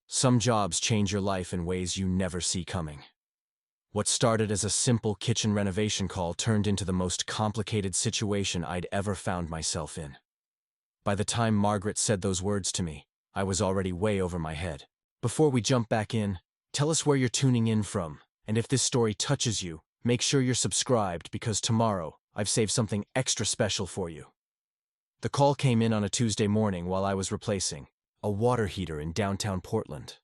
Some jobs change your life in ways you never see coming. What started as a simple kitchen renovation call turned into the most complicated situation I'd ever found myself in. By the time Margaret said those words to me, I was already way over my head. Before we jump back in, tell us where you're tuning in from, and if this story touches you, make sure you're subscribed because tomorrow I've saved something extra special for you. The call came in on a Tuesday morning while I was replacing a water heater in downtown Portland.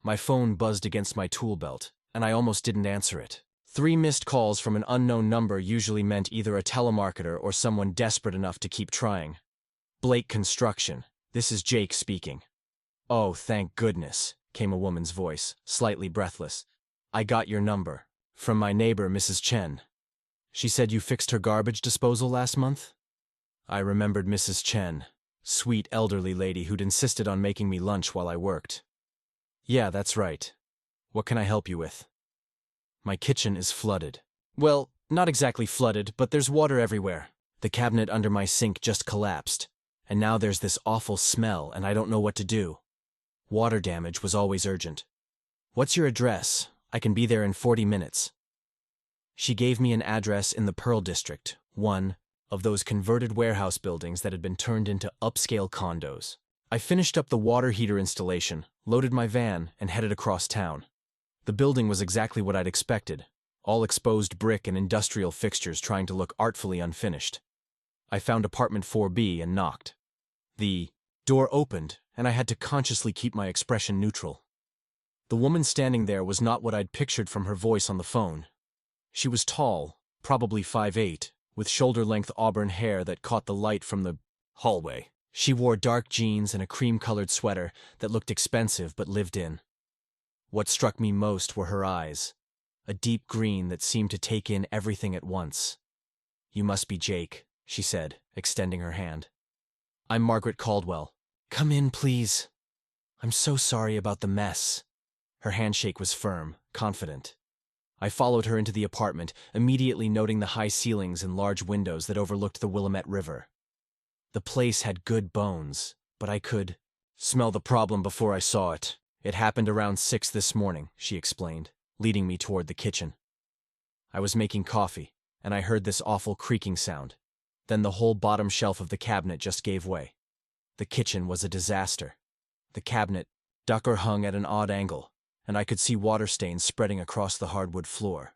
My phone buzzed against my tool belt, and I almost didn't answer it. 3 missed calls from an unknown number usually meant either a telemarketer or someone desperate enough to keep trying. Blake Construction, this is Jake speaking. Oh, thank goodness, came a woman's voice, slightly breathless. I got your number. From my neighbor, Mrs. Chen. She said you fixed her garbage disposal last month? I remembered Mrs. Chen, sweet elderly lady who'd insisted on making me lunch while I worked. Yeah, that's right. What can I help you with? My kitchen is flooded. Well, not exactly flooded, but there's water everywhere. The cabinet under my sink just collapsed, and now there's this awful smell and I don't know what to do. Water damage was always urgent. What's your address? I can be there in 40 minutes. She gave me an address in the Pearl District, one of those converted warehouse buildings that had been turned into upscale condos. I finished up the water heater installation, loaded my van, and headed across town. The building was exactly what I'd expected, all exposed brick and industrial fixtures trying to look artfully unfinished. I found apartment 4B and knocked. The door opened, and I had to consciously keep my expression neutral. The woman standing there was not what I'd pictured from her voice on the phone. She was tall, probably 5'8", with shoulder-length auburn hair that caught the light from the hallway. She wore dark jeans and a cream-colored sweater that looked expensive but lived in. What struck me most were her eyes, a deep green that seemed to take in everything at once. You must be Jake, she said, extending her hand. I'm Margaret Caldwell. Come in, please. I'm so sorry about the mess. Her handshake was firm, confident. I followed her into the apartment, immediately noting the high ceilings and large windows that overlooked the Willamette River. The place had good bones, but I could smell the problem before I saw it. It happened around 6 this morning, she explained, leading me toward the kitchen. I was making coffee, and I heard this awful creaking sound. Then the whole bottom shelf of the cabinet just gave way. The kitchen was a disaster. The cabinet ducker hung at an odd angle, and I could see water stains spreading across the hardwood floor.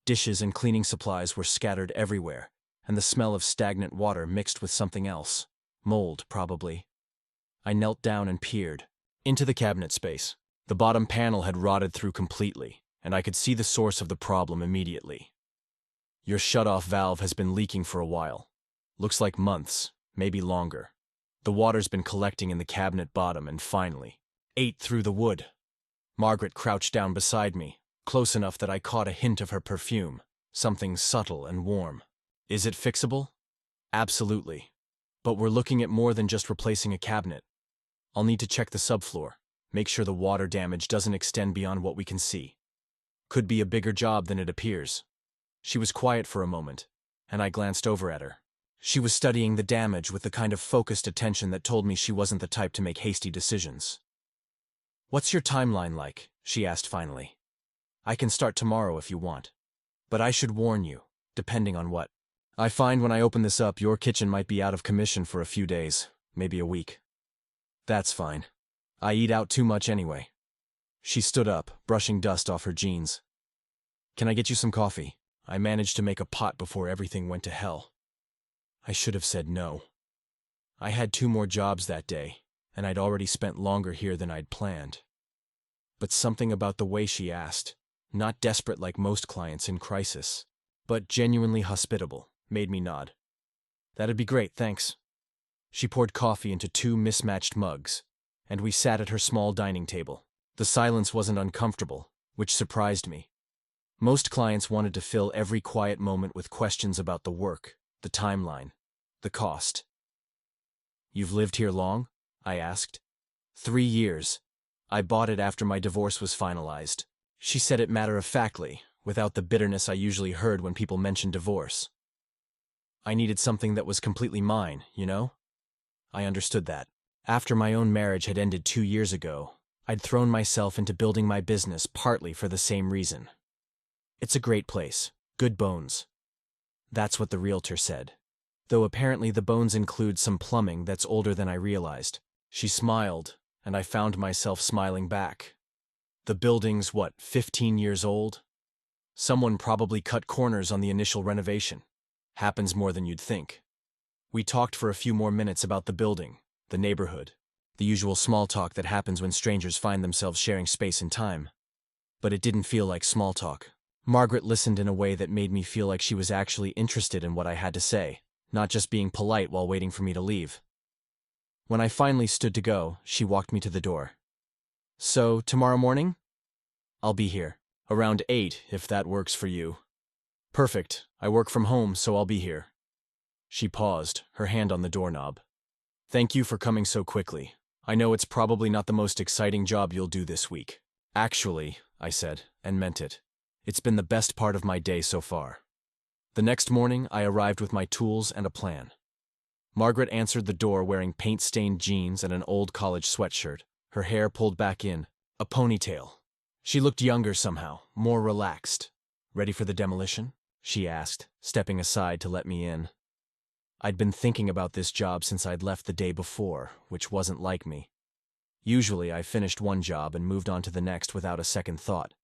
Dishes and cleaning supplies were scattered everywhere, and the smell of stagnant water mixed with something else. Mold, probably. I knelt down and peered into the cabinet space. The bottom panel had rotted through completely, and I could see the source of the problem immediately. Your shutoff valve has been leaking for a while. Looks like months, maybe longer. The water's been collecting in the cabinet bottom and finally ate through the wood. Margaret crouched down beside me, close enough that I caught a hint of her perfume, something subtle and warm. Is it fixable? Absolutely. But we're looking at more than just replacing a cabinet. I'll need to check the subfloor, make sure the water damage doesn't extend beyond what we can see. Could be a bigger job than it appears. She was quiet for a moment, and I glanced over at her. She was studying the damage with the kind of focused attention that told me she wasn't the type to make hasty decisions. What's your timeline like? She asked finally. I can start tomorrow if you want. But I should warn you, depending on what. I find when I open this up, your kitchen might be out of commission for a few days, maybe a week. That's fine. I eat out too much anyway. She stood up, brushing dust off her jeans. Can I get you some coffee? I managed to make a pot before everything went to hell. I should have said no. I had 2 more jobs that day, and I'd already spent longer here than I'd planned. But something about the way she asked, not desperate like most clients in crisis, but genuinely hospitable, made me nod. That'd be great, thanks. She poured coffee into 2 mismatched mugs, and we sat at her small dining table. The silence wasn't uncomfortable, which surprised me. Most clients wanted to fill every quiet moment with questions about the work, the timeline, the cost. You've lived here long? I asked. 3 years. I bought it after my divorce was finalized. She said it matter-of-factly, without the bitterness I usually heard when people mentioned divorce. I needed something that was completely mine, you know? I understood that. After my own marriage had ended 2 years ago, I'd thrown myself into building my business partly for the same reason. It's a great place, good bones. That's what the realtor said. Though apparently the bones include some plumbing that's older than I realized. She smiled, and I found myself smiling back. The building's, 15 years old? Someone probably cut corners on the initial renovation. Happens more than you'd think. We talked for a few more minutes about the building, the neighborhood, the usual small talk that happens when strangers find themselves sharing space and time. But it didn't feel like small talk. Margaret listened in a way that made me feel like she was actually interested in what I had to say, not just being polite while waiting for me to leave. When I finally stood to go, she walked me to the door. So, tomorrow morning? I'll be here. Around 8, if that works for you. Perfect. I work from home, so I'll be here. She paused, her hand on the doorknob. Thank you for coming so quickly. I know it's probably not the most exciting job you'll do this week. Actually, I said, and meant it. It's been the best part of my day so far. The next morning, I arrived with my tools and a plan. Margaret answered the door wearing paint-stained jeans and an old college sweatshirt, her hair pulled back in, a ponytail. She looked younger somehow, more relaxed. Ready for the demolition? She asked, stepping aside to let me in. I'd been thinking about this job since I'd left the day before, which wasn't like me. Usually I finished one job and moved on to the next without a second thought.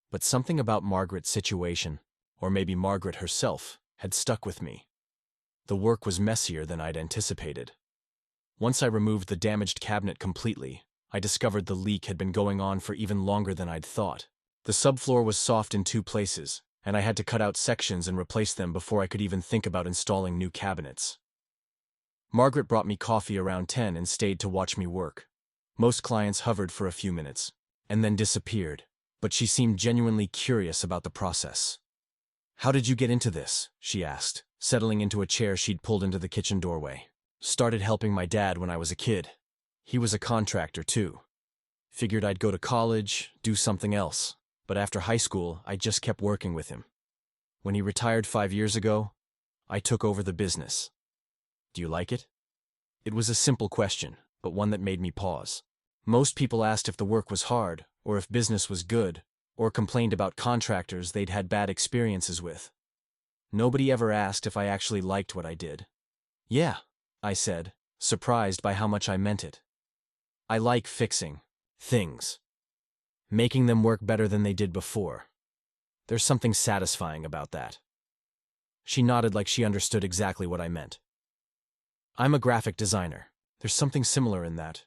But something about Margaret's situation, or maybe Margaret herself, had stuck with me. The work was messier than I'd anticipated. Once I removed the damaged cabinet completely, I discovered the leak had been going on for even longer than I'd thought. The subfloor was soft in 2 places, and I had to cut out sections and replace them before I could even think about installing new cabinets. Margaret brought me coffee around 10 and stayed to watch me work. Most clients hovered for a few minutes, and then disappeared, but she seemed genuinely curious about the process. How did you get into this? She asked, settling into a chair she'd pulled into the kitchen doorway. Started helping my dad when I was a kid. He was a contractor too. Figured I'd go to college, do something else, but after high school, I just kept working with him. When he retired 5 years ago, I took over the business. Do you like it? It was a simple question, but one that made me pause. Most people asked if the work was hard, or if business was good, or complained about contractors they'd had bad experiences with. Nobody ever asked if I actually liked what I did. Yeah, I said, surprised by how much I meant it. I like fixing things, making them work better than they did before. There's something satisfying about that. She nodded like she understood exactly what I meant. I'm a graphic designer. There's something similar in that.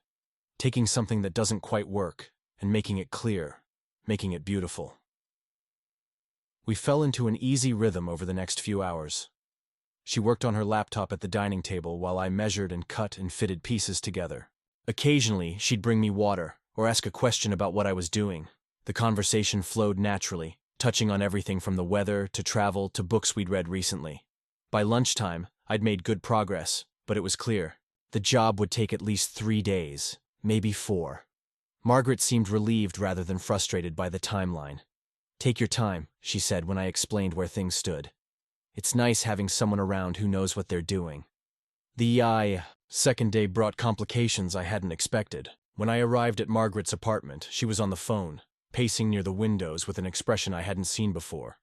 Taking something that doesn't quite work and making it clear, making it beautiful. We fell into an easy rhythm over the next few hours. She worked on her laptop at the dining table while I measured and cut and fitted pieces together. Occasionally, she'd bring me water or ask a question about what I was doing. The conversation flowed naturally, touching on everything from the weather to travel to books we'd read recently. By lunchtime, I'd made good progress, but it was clear. The job would take at least 3 days, maybe 4. Margaret seemed relieved rather than frustrated by the timeline. Take your time, she said when I explained where things stood. It's nice having someone around who knows what they're doing. The second day brought complications I hadn't expected. When I arrived at Margaret's apartment, she was on the phone, pacing near the windows with an expression I hadn't seen before.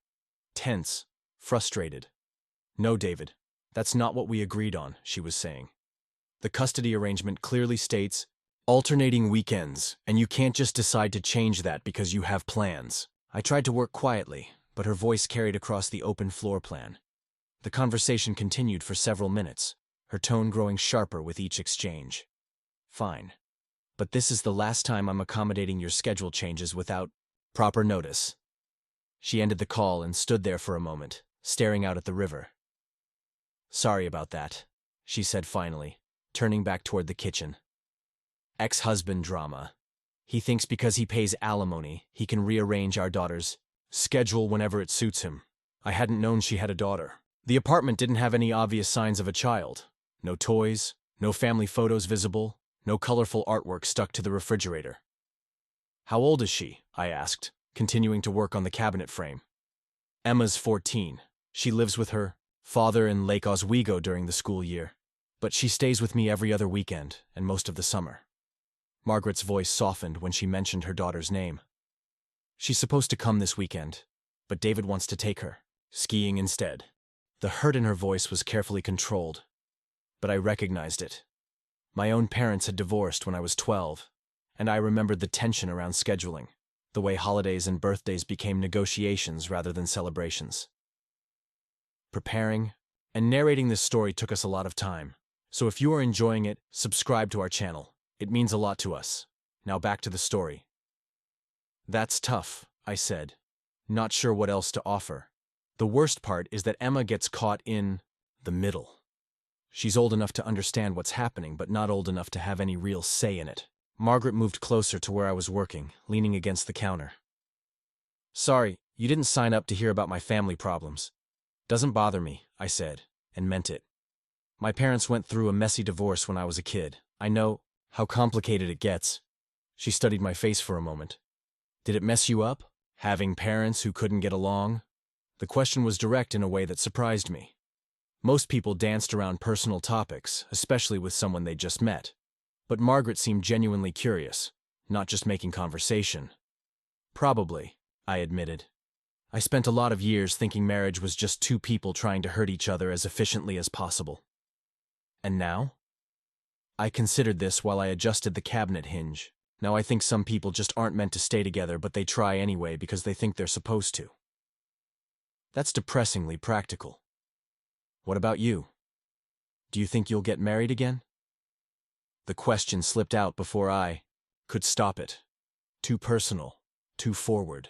Tense, frustrated. No, David, that's not what we agreed on, she was saying. The custody arrangement clearly states alternating weekends, and you can't just decide to change that because you have plans. I tried to work quietly, but her voice carried across the open floor plan. The conversation continued for several minutes, her tone growing sharper with each exchange. Fine. But this is the last time I'm accommodating your schedule changes without proper notice. She ended the call and stood there for a moment, staring out at the river. Sorry about that, she said finally, turning back toward the kitchen. Ex-husband drama. He thinks because he pays alimony, he can rearrange our daughter's schedule whenever it suits him. I hadn't known she had a daughter. The apartment didn't have any obvious signs of a child. No toys, no family photos visible, no colorful artwork stuck to the refrigerator. How old is she? I asked, continuing to work on the cabinet frame. Emma's 14. She lives with her father in Lake Oswego during the school year. But she stays with me every other weekend and most of the summer. Margaret's voice softened when she mentioned her daughter's name. She's supposed to come this weekend, but David wants to take her, skiing instead. The hurt in her voice was carefully controlled, but I recognized it. My own parents had divorced when I was 12, and I remembered the tension around scheduling, the way holidays and birthdays became negotiations rather than celebrations. Preparing and narrating this story took us a lot of time, so if you are enjoying it, subscribe to our channel. It means a lot to us. Now back to the story. That's tough, I said, not sure what else to offer. The worst part is that Emma gets caught in the middle. She's old enough to understand what's happening, but not old enough to have any real say in it. Margaret moved closer to where I was working, leaning against the counter. Sorry, you didn't sign up to hear about my family problems. Doesn't bother me, I said, and meant it. My parents went through a messy divorce when I was a kid. I know how complicated it gets. She studied my face for a moment. Did it mess you up, having parents who couldn't get along? The question was direct in a way that surprised me. Most people danced around personal topics, especially with someone they just met. But Margaret seemed genuinely curious, not just making conversation. Probably, I admitted. I spent a lot of years thinking marriage was just two people trying to hurt each other as efficiently as possible. And now? I considered this while I adjusted the cabinet hinge. Now I think some people just aren't meant to stay together, but they try anyway because they think they're supposed to. That's depressingly practical. What about you? Do you think you'll get married again? The question slipped out before I could stop it. Too personal, too forward.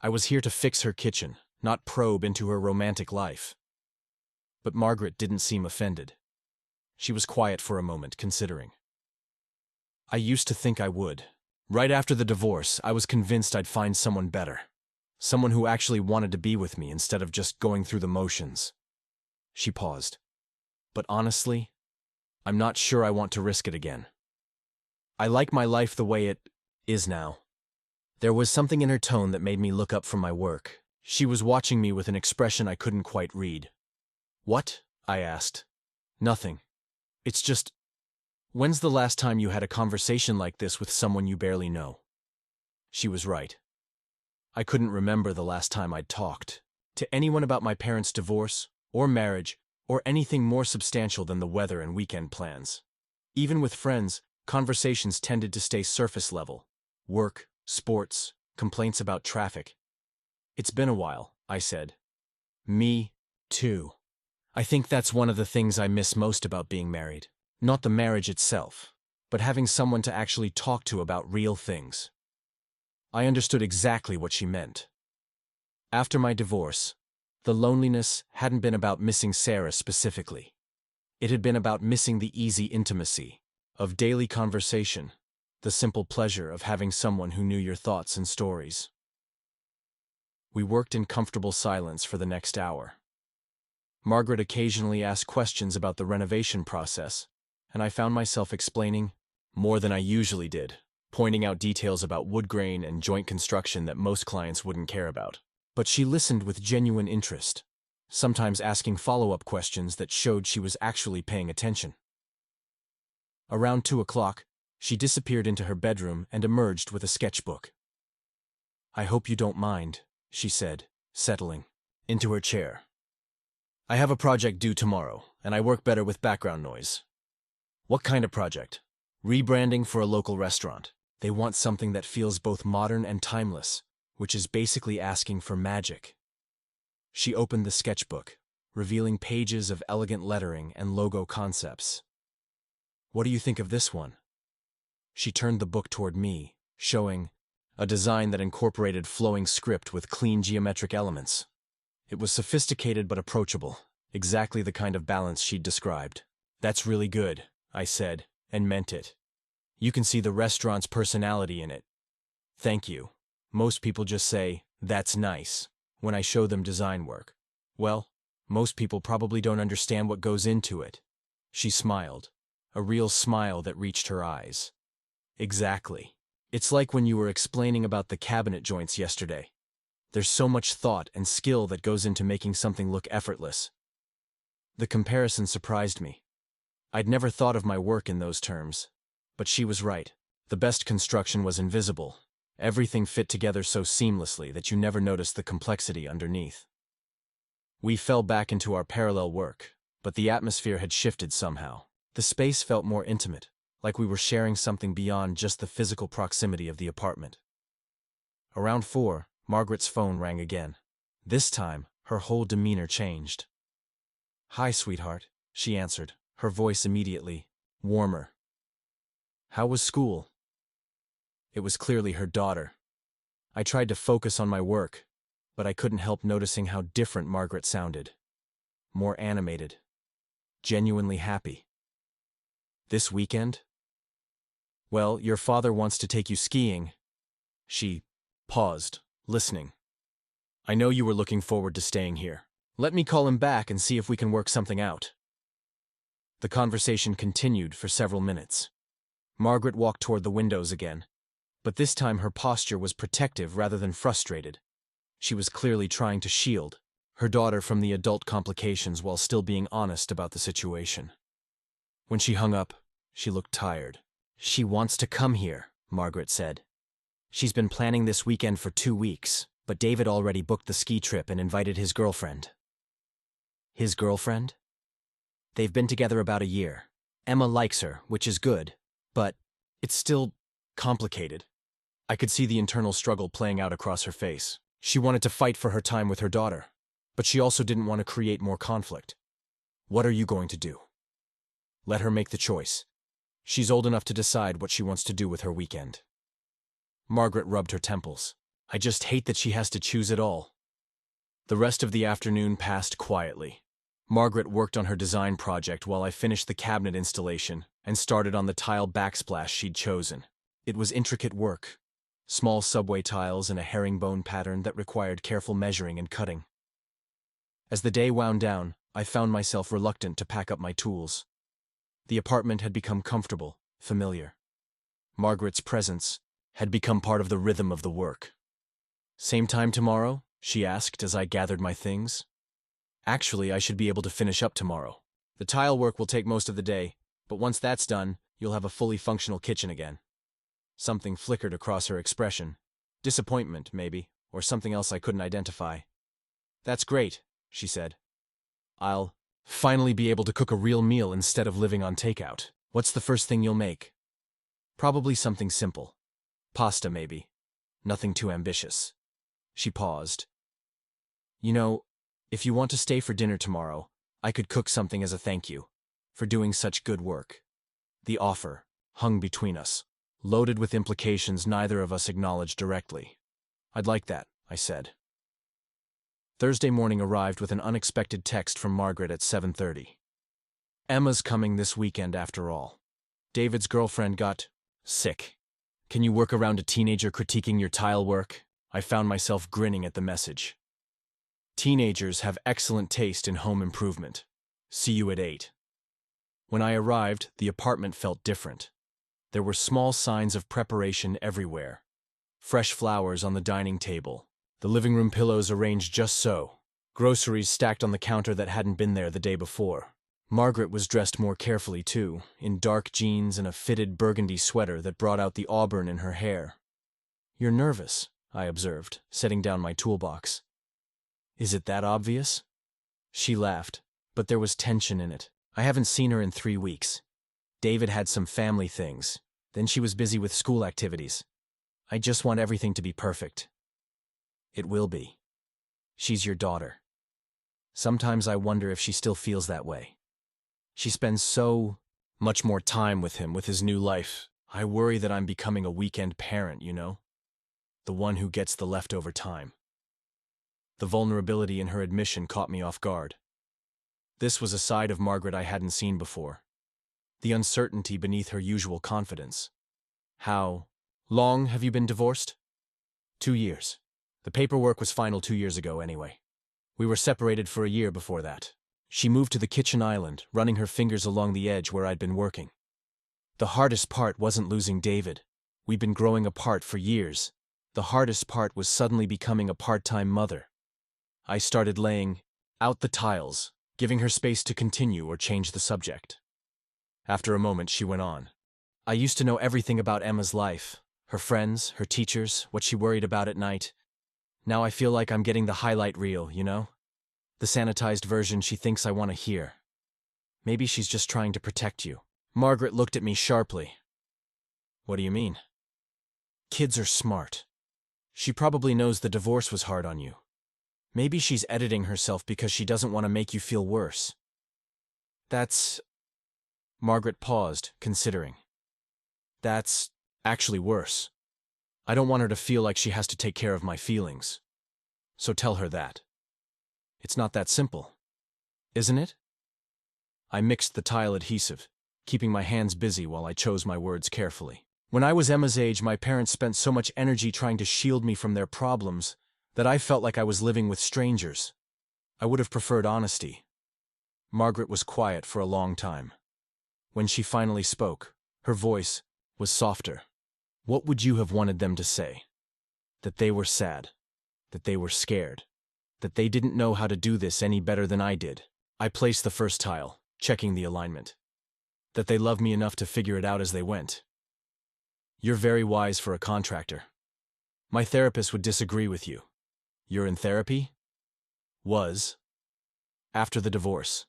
I was here to fix her kitchen, not probe into her romantic life. But Margaret didn't seem offended. She was quiet for a moment, considering. I used to think I would. Right after the divorce, I was convinced I'd find someone better. Someone who actually wanted to be with me instead of just going through the motions. She paused. But honestly, I'm not sure I want to risk it again. I like my life the way it is now. There was something in her tone that made me look up from my work. She was watching me with an expression I couldn't quite read. What? I asked. Nothing. It's just, when's the last time you had a conversation like this with someone you barely know? She was right. I couldn't remember the last time I'd talked to anyone about my parents' divorce, or marriage, or anything more substantial than the weather and weekend plans. Even with friends, conversations tended to stay surface level. Work, sports, complaints about traffic. It's been a while, I said. Me, too. I think that's one of the things I miss most about being married. Not the marriage itself, but having someone to actually talk to about real things. I understood exactly what she meant. After my divorce, the loneliness hadn't been about missing Sarah specifically. It had been about missing the easy intimacy of daily conversation, the simple pleasure of having someone who knew your thoughts and stories. We worked in comfortable silence for the next hour. Margaret occasionally asked questions about the renovation process, and I found myself explaining more than I usually did, pointing out details about wood grain and joint construction that most clients wouldn't care about. But she listened with genuine interest, sometimes asking follow-up questions that showed she was actually paying attention. Around 2 o'clock, she disappeared into her bedroom and emerged with a sketchbook. I hope you don't mind, she said, settling into her chair. I have a project due tomorrow, and I work better with background noise. What kind of project? Rebranding for a local restaurant. They want something that feels both modern and timeless, which is basically asking for magic. She opened the sketchbook, revealing pages of elegant lettering and logo concepts. What do you think of this one? She turned the book toward me, showing a design that incorporated flowing script with clean geometric elements. It was sophisticated but approachable, exactly the kind of balance she'd described. That's really good, I said, and meant it. You can see the restaurant's personality in it. Thank you. Most people just say, that's nice, when I show them design work. Well, most people probably don't understand what goes into it. She smiled, a real smile that reached her eyes. Exactly. It's like when you were explaining about the cabinet joints yesterday. There's so much thought and skill that goes into making something look effortless. The comparison surprised me. I'd never thought of my work in those terms. But she was right. The best construction was invisible. Everything fit together so seamlessly that you never noticed the complexity underneath. We fell back into our parallel work, but the atmosphere had shifted somehow. The space felt more intimate, like we were sharing something beyond just the physical proximity of the apartment. Around 4, Margaret's phone rang again. This time, her whole demeanor changed. "Hi, sweetheart," she answered, her voice immediately warmer. "How was school?" It was clearly her daughter. I tried to focus on my work, but I couldn't help noticing how different Margaret sounded. More animated. Genuinely happy. "This weekend?" "Well, your father wants to take you skiing." She paused, listening. "I know you were looking forward to staying here. Let me call him back and see if we can work something out." The conversation continued for several minutes. Margaret walked toward the windows again, but this time her posture was protective rather than frustrated. She was clearly trying to shield her daughter from the adult complications while still being honest about the situation. When she hung up, she looked tired. "She wants to come here," Margaret said. "She's been planning this weekend for 2 weeks, but David already booked the ski trip and invited his girlfriend." "His girlfriend?" "They've been together about a year. Emma likes her, which is good, but it's still complicated." I could see the internal struggle playing out across her face. She wanted to fight for her time with her daughter, but she also didn't want to create more conflict. "What are you going to do?" "Let her make the choice. She's old enough to decide what she wants to do with her weekend." Margaret rubbed her temples. "I just hate that she has to choose it all." The rest of the afternoon passed quietly. Margaret worked on her design project while I finished the cabinet installation and started on the tile backsplash she'd chosen. It was intricate work. Small subway tiles in a herringbone pattern that required careful measuring and cutting. As the day wound down, I found myself reluctant to pack up my tools. The apartment had become comfortable, familiar. Margaret's presence had become part of the rhythm of the work. "Same time tomorrow?" she asked as I gathered my things. "Actually, I should be able to finish up tomorrow. The tile work will take most of the day, but once that's done, you'll have a fully functional kitchen again." Something flickered across her expression. Disappointment, maybe, or something else I couldn't identify. "That's great," she said. "I'll finally be able to cook a real meal instead of living on takeout." "What's the first thing you'll make?" "Probably something simple. Pasta, maybe. Nothing too ambitious." She paused. "You know, if you want to stay for dinner tomorrow, I could cook something as a thank you for doing such good work." The offer hung between us, loaded with implications neither of us acknowledged directly. "I'd like that," I said. Thursday morning arrived with an unexpected text from Margaret at 7:30. "Emma's coming this weekend after all. David's girlfriend got sick. Can you work around a teenager critiquing your tile work?" I found myself grinning at the message. Teenagers have excellent taste in home improvement. See you at 8. When I arrived, the apartment felt different. There were small signs of preparation everywhere. Fresh flowers on the dining table, the living room pillows arranged just so, groceries stacked on the counter that hadn't been there the day before. Margaret was dressed more carefully too, in dark jeans and a fitted burgundy sweater that brought out the auburn in her hair. "You're nervous," I observed, setting down my toolbox. "Is it that obvious?" She laughed, but there was tension in it. "I haven't seen her in 3 weeks. David had some family things. Then she was busy with school activities. I just want everything to be perfect." "It will be. She's your daughter." Sometimes I wonder if she still feels that way. She spends so much more time with him with his new life. I worry that I'm becoming a weekend parent, you know? The one who gets the leftover time. The vulnerability in her admission caught me off guard. This was a side of Margaret I hadn't seen before. The uncertainty beneath her usual confidence. "How long have you been divorced?" 2 years. The paperwork was final 2 years ago anyway. We were separated for a year before that." She moved to the kitchen island, running her fingers along the edge where I'd been working. "The hardest part wasn't losing David. We'd been growing apart for years. The hardest part was suddenly becoming a part-time mother." I started laying out the tiles, giving her space to continue or change the subject. After a moment, she went on. I used to know everything about Emma's life, her friends, her teachers, what she worried about at night. Now I feel like I'm getting the highlight reel, you know? The sanitized version she thinks I want to hear. Maybe she's just trying to protect you. Margaret looked at me sharply. What do you mean? Kids are smart. She probably knows the divorce was hard on you. Maybe she's editing herself because she doesn't want to make you feel worse. That's... Margaret paused, considering. That's actually worse. I don't want her to feel like she has to take care of my feelings. So tell her that. It's not that simple, isn't it? I mixed the tile adhesive, keeping my hands busy while I chose my words carefully. When I was Emma's age, my parents spent so much energy trying to shield me from their problems that I felt like I was living with strangers. I would have preferred honesty. Margaret was quiet for a long time. When she finally spoke, her voice was softer. What would you have wanted them to say? That they were sad, that they were scared, that they didn't know how to do this any better than I did. I placed the first tile, checking the alignment. That they loved me enough to figure it out as they went. You're very wise for a contractor. My therapist would disagree with you. You're in therapy? Was. After the divorce.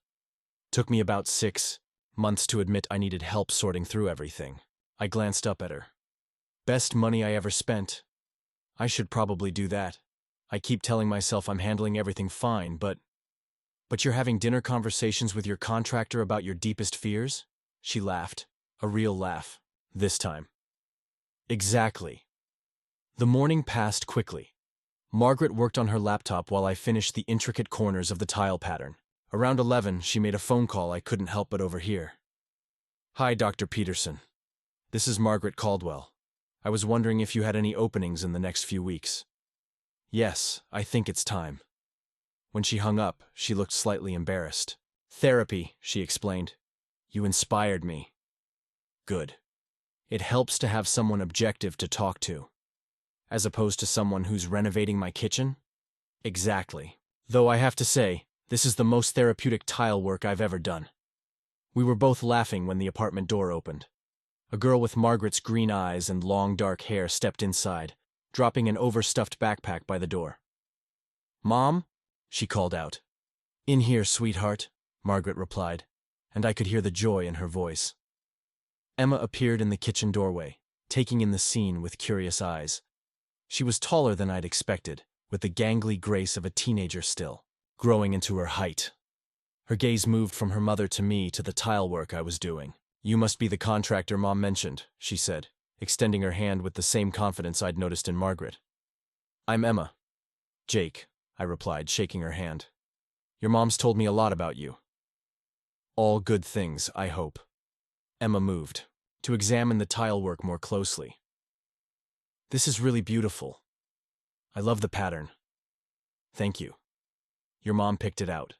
Took me about 6 months to admit I needed help sorting through everything. I glanced up at her. Best money I ever spent. I should probably do that. I keep telling myself I'm handling everything fine, but you're having dinner conversations with your contractor about your deepest fears? She laughed. A real laugh. This time. Exactly. The morning passed quickly. Margaret worked on her laptop while I finished the intricate corners of the tile pattern. Around 11, she made a phone call I couldn't help but overhear. Hi, Dr. Peterson. This is Margaret Caldwell. I was wondering if you had any openings in the next few weeks. Yes, I think it's time. When she hung up, she looked slightly embarrassed. Therapy, she explained. You inspired me. Good. It helps to have someone objective to talk to. As opposed to someone who's renovating my kitchen? Exactly. Though I have to say, this is the most therapeutic tile work I've ever done. We were both laughing when the apartment door opened. A girl with Margaret's green eyes and long dark hair stepped inside, dropping an overstuffed backpack by the door. Mom? She called out. In here, sweetheart, Margaret replied, and I could hear the joy in her voice. Emma appeared in the kitchen doorway, taking in the scene with curious eyes. She was taller than I'd expected, with the gangly grace of a teenager still, growing into her height. Her gaze moved from her mother to me to the tile work I was doing. You must be the contractor Mom mentioned, she said, extending her hand with the same confidence I'd noticed in Margaret. I'm Emma. Jake, I replied, shaking her hand. Your mom's told me a lot about you. All good things, I hope. Emma moved, to examine the tile work more closely. This is really beautiful. I love the pattern. Thank you. Your mom picked it out.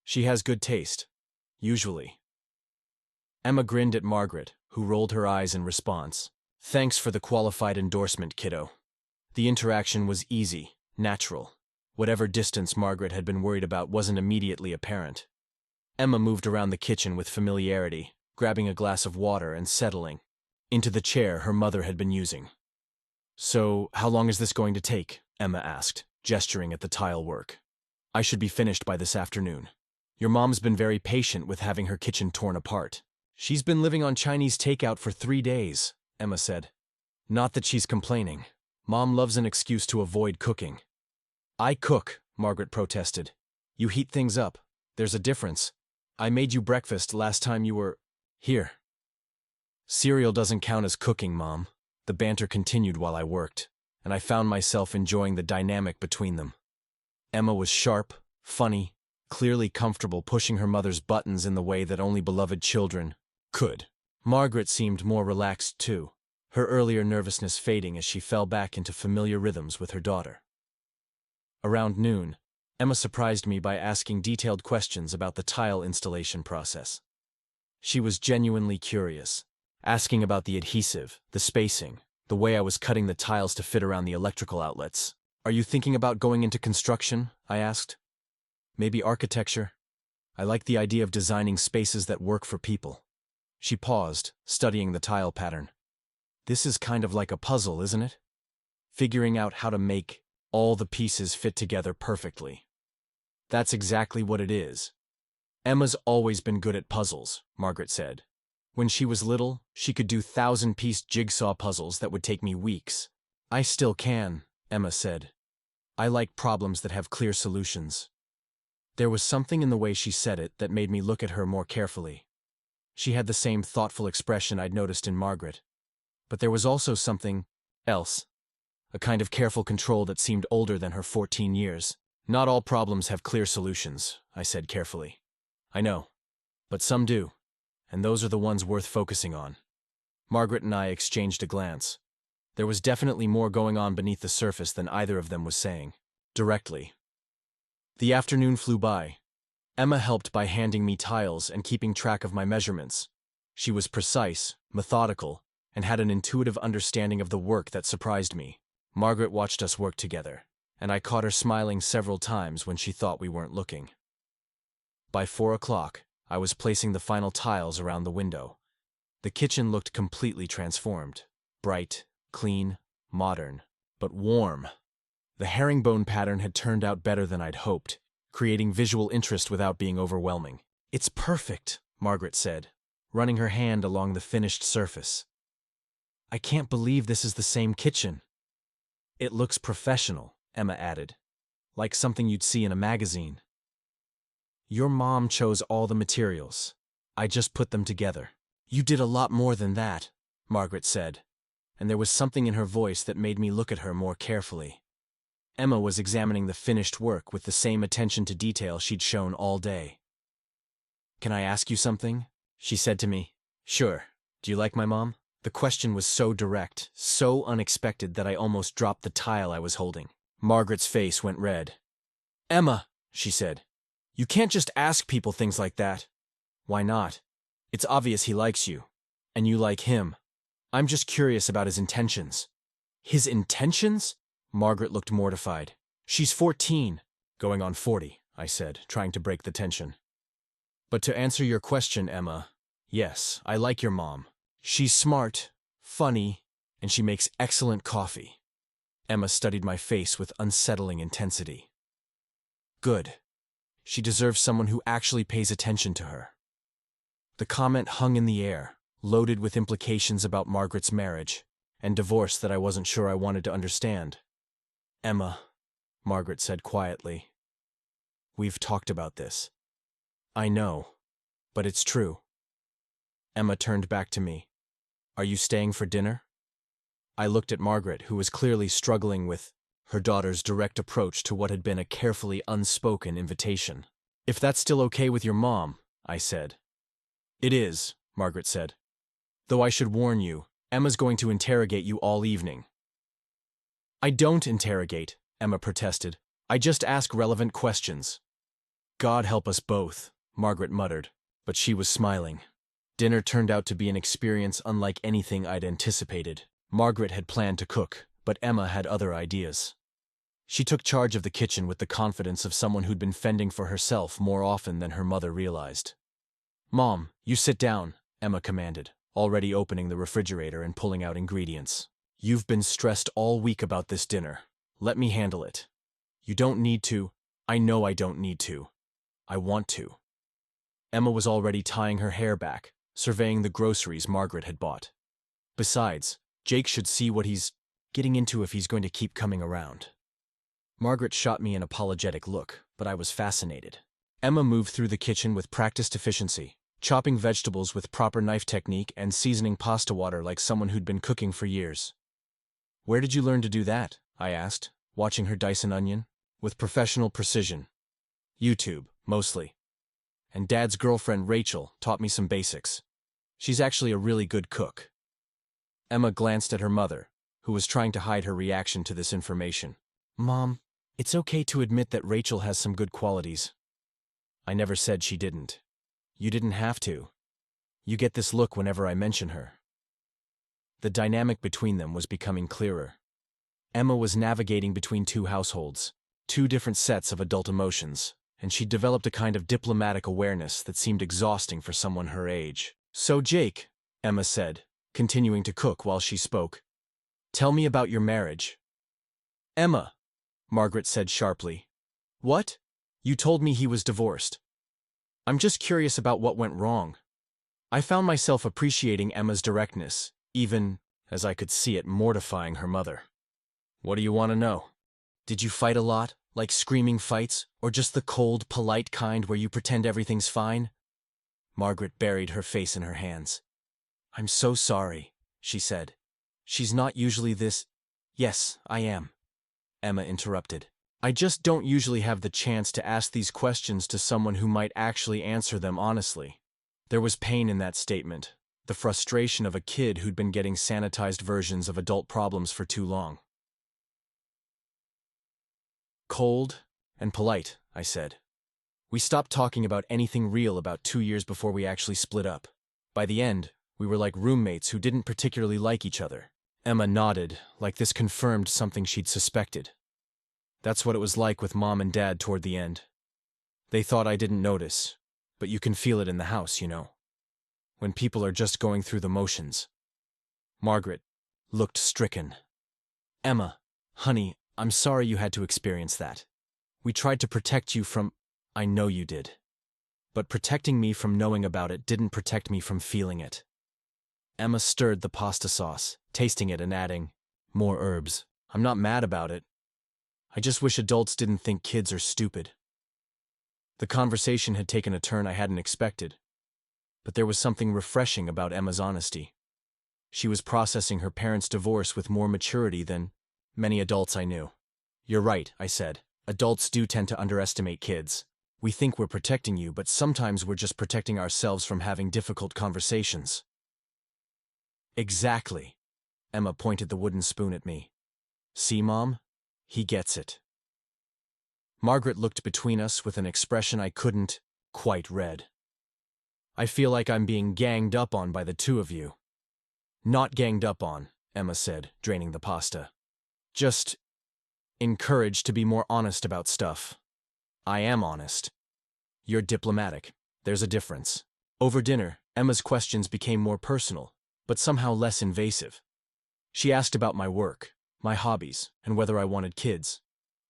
She has good taste, usually. Emma grinned at Margaret, who rolled her eyes in response. Thanks for the qualified endorsement, kiddo. The interaction was easy, natural. Whatever distance Margaret had been worried about wasn't immediately apparent. Emma moved around the kitchen with familiarity, grabbing a glass of water and settling into the chair her mother had been using. So, how long is this going to take? Emma asked, gesturing at the tile work. I should be finished by this afternoon. Your mom's been very patient with having her kitchen torn apart. She's been living on Chinese takeout for 3 days, Emma said. Not that she's complaining. Mom loves an excuse to avoid cooking. I cook, Margaret protested. You heat things up. There's a difference. I made you breakfast last time you were here. Cereal doesn't count as cooking, Mom. The banter continued while I worked, and I found myself enjoying the dynamic between them. Emma was sharp, funny, clearly comfortable pushing her mother's buttons in the way that only beloved children could. Margaret seemed more relaxed too, her earlier nervousness fading as she fell back into familiar rhythms with her daughter. Around noon, Emma surprised me by asking detailed questions about the tile installation process. She was genuinely curious, asking about the adhesive, the spacing, the way I was cutting the tiles to fit around the electrical outlets. Are you thinking about going into construction? I asked. Maybe architecture? I like the idea of designing spaces that work for people. She paused, studying the tile pattern. This is kind of like a puzzle, isn't it? Figuring out how to make all the pieces fit together perfectly. That's exactly what it is. Emma's always been good at puzzles, Margaret said. When she was little, she could do 1,000-piece jigsaw puzzles that would take me weeks. I still can, Emma said. I like problems that have clear solutions. There was something in the way she said it that made me look at her more carefully. She had the same thoughtful expression I'd noticed in Margaret. But there was also something else. A kind of careful control that seemed older than her 14 years. Not all problems have clear solutions, I said carefully. I know. But some do. And those are the ones worth focusing on. Margaret and I exchanged a glance. There was definitely more going on beneath the surface than either of them was saying. Directly. The afternoon flew by. Emma helped by handing me tiles and keeping track of my measurements. She was precise, methodical, and had an intuitive understanding of the work that surprised me. Margaret watched us work together, and I caught her smiling several times when she thought we weren't looking. By 4 o'clock, I was placing the final tiles around the window. The kitchen looked completely transformed. Bright, clean, modern, but warm. The herringbone pattern had turned out better than I'd hoped, creating visual interest without being overwhelming. It's perfect, Margaret said, running her hand along the finished surface. I can't believe this is the same kitchen. It looks professional, Emma added, like something you'd see in a magazine. Your mom chose all the materials. I just put them together. You did a lot more than that, Margaret said, and there was something in her voice that made me look at her more carefully. Emma was examining the finished work with the same attention to detail she'd shown all day. Can I ask you something? She said to me. Sure. Do you like my mom? The question was so direct, so unexpected that I almost dropped the tile I was holding. Margaret's face went red. Emma, she said, you can't just ask people things like that. Why not? It's obvious he likes you, and you like him. I'm just curious about his intentions. His intentions? Margaret looked mortified. She's 14, going on 40, I said, trying to break the tension. But to answer your question, Emma, yes, I like your mom. She's smart, funny, and she makes excellent coffee. Emma studied my face with unsettling intensity. Good. She deserves someone who actually pays attention to her. The comment hung in the air, loaded with implications about Margaret's marriage and divorce that I wasn't sure I wanted to understand. Emma, Margaret said quietly, we've talked about this. I know, but it's true. Emma turned back to me. Are you staying for dinner? I looked at Margaret, who was clearly struggling with her daughter's direct approach to what had been a carefully unspoken invitation. If that's still okay with your mom, I said. It is, Margaret said. Though I should warn you, Emma's going to interrogate you all evening. I don't interrogate, Emma protested. I just ask relevant questions. God help us both, Margaret muttered, but she was smiling. Dinner turned out to be an experience unlike anything I'd anticipated. Margaret had planned to cook, but Emma had other ideas. She took charge of the kitchen with the confidence of someone who'd been fending for herself more often than her mother realized. Mom, you sit down, Emma commanded, already opening the refrigerator and pulling out ingredients. You've been stressed all week about this dinner. Let me handle it. You don't need to. I know I don't need to. I want to. Emma was already tying her hair back, surveying the groceries Margaret had bought. Besides, Jake should see what he's getting into if he's going to keep coming around. Margaret shot me an apologetic look, but I was fascinated. Emma moved through the kitchen with practiced efficiency, chopping vegetables with proper knife technique and seasoning pasta water like someone who'd been cooking for years. Where did you learn to do that? I asked, watching her dice an onion. With professional precision. YouTube, mostly. And Dad's girlfriend Rachel taught me some basics. She's actually a really good cook. Emma glanced at her mother, who was trying to hide her reaction to this information. Mom, it's okay to admit that Rachel has some good qualities. I never said she didn't. You didn't have to. You get this look whenever I mention her. The dynamic between them was becoming clearer. Emma was navigating between two households, two different sets of adult emotions, and she'd developed a kind of diplomatic awareness that seemed exhausting for someone her age. "So Jake," Emma said, continuing to cook while she spoke, "tell me about your marriage." "Emma," Margaret said sharply. "What? You told me he was divorced." "I'm just curious about what went wrong." I found myself appreciating Emma's directness, even, as I could see it, mortifying her mother. "What do you want to know? Did you fight a lot, like screaming fights, or just the cold, polite kind where you pretend everything's fine?" Margaret buried her face in her hands. "I'm so sorry," she said. "She's not usually this—" "Yes, I am," Emma interrupted. "I just don't usually have the chance to ask these questions to someone who might actually answer them honestly." There was pain in that statement, the frustration of a kid who'd been getting sanitized versions of adult problems for too long. "Cold and polite," I said. "We stopped talking about anything real about 2 years before we actually split up. By the end, we were like roommates who didn't particularly like each other." Emma nodded, like this confirmed something she'd suspected. "That's what it was like with Mom and Dad toward the end. They thought I didn't notice, but you can feel it in the house, you know. When people are just going through the motions." Margaret looked stricken. "Emma, honey, I'm sorry you had to experience that. We tried to protect you from—" "I know you did. But protecting me from knowing about it didn't protect me from feeling it." Emma stirred the pasta sauce, tasting it and adding, "More herbs. I'm not mad about it. I just wish adults didn't think kids are stupid." The conversation had taken a turn I hadn't expected, but there was something refreshing about Emma's honesty. She was processing her parents' divorce with more maturity than many adults I knew. "You're right," I said. "Adults do tend to underestimate kids. We think we're protecting you, but sometimes we're just protecting ourselves from having difficult conversations." "Exactly." Emma pointed the wooden spoon at me. "See, Mom? He gets it." Margaret looked between us with an expression I couldn't quite read. "I feel like I'm being ganged up on by the two of you." "Not ganged up on," Emma said, draining the pasta. "Just encouraged to be more honest about stuff." "I am honest." "You're diplomatic. There's a difference." Over dinner, Emma's questions became more personal, but somehow less invasive. She asked about my work, my hobbies, and whether I wanted kids.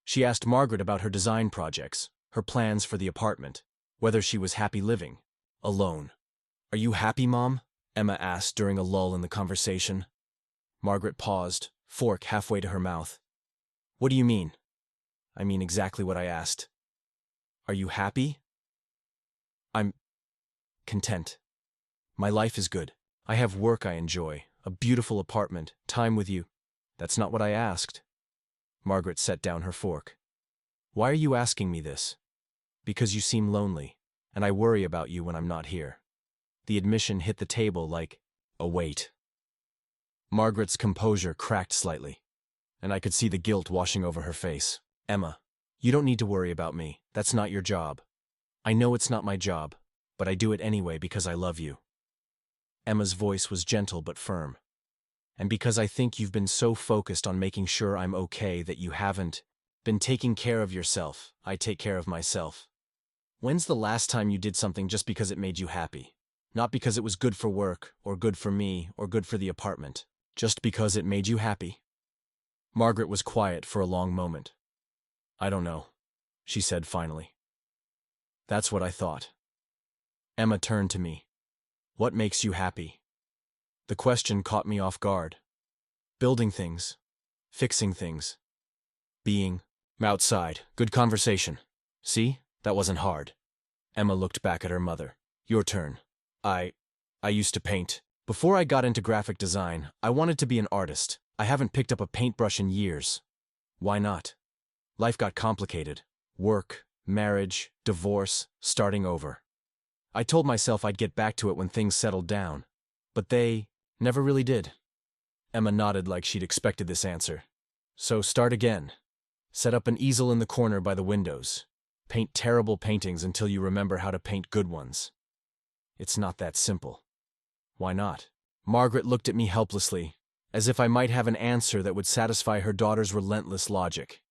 She asked Margaret about her design projects, her plans for the apartment, whether she was happy living alone. "Are you happy, Mom?" Emma asked during a lull in the conversation. Margaret paused, fork halfway to her mouth. "What do you mean?" "I mean exactly what I asked. Are you happy?" "I'm content. My life is good. I have work I enjoy, a beautiful apartment, time with you." "That's not what I asked." Margaret set down her fork. "Why are you asking me this?" "Because you seem lonely, and I worry about you when I'm not here." The admission hit the table like a weight. Margaret's composure cracked slightly, and I could see the guilt washing over her face. "Emma, you don't need to worry about me. That's not your job." "I know it's not my job, but I do it anyway because I love you." Emma's voice was gentle but firm. "And because I think you've been so focused on making sure I'm okay that you haven't been taking care of yourself. I take care of myself." "When's the last time you did something just because it made you happy? Not because it was good for work, or good for me, or good for the apartment. Just because it made you happy?" Margaret was quiet for a long moment. "I don't know," she said finally. "That's what I thought." Emma turned to me. "What makes you happy?" The question caught me off guard. "Building things. Fixing things. Being outside. Good conversation. See? That wasn't hard." Emma looked back at her mother. "Your turn." I used to paint. Before I got into graphic design, I wanted to be an artist. I haven't picked up a paintbrush in years." "Why not?" "Life got complicated. Work, marriage, divorce, starting over. I told myself I'd get back to it when things settled down. But they never really did." Emma nodded like she'd expected this answer. "So start again. Set up an easel in the corner by the windows. Paint terrible paintings until you remember how to paint good ones." "It's not that simple." "Why not?" Margaret looked at me helplessly, as if I might have an answer that would satisfy her daughter's relentless logic.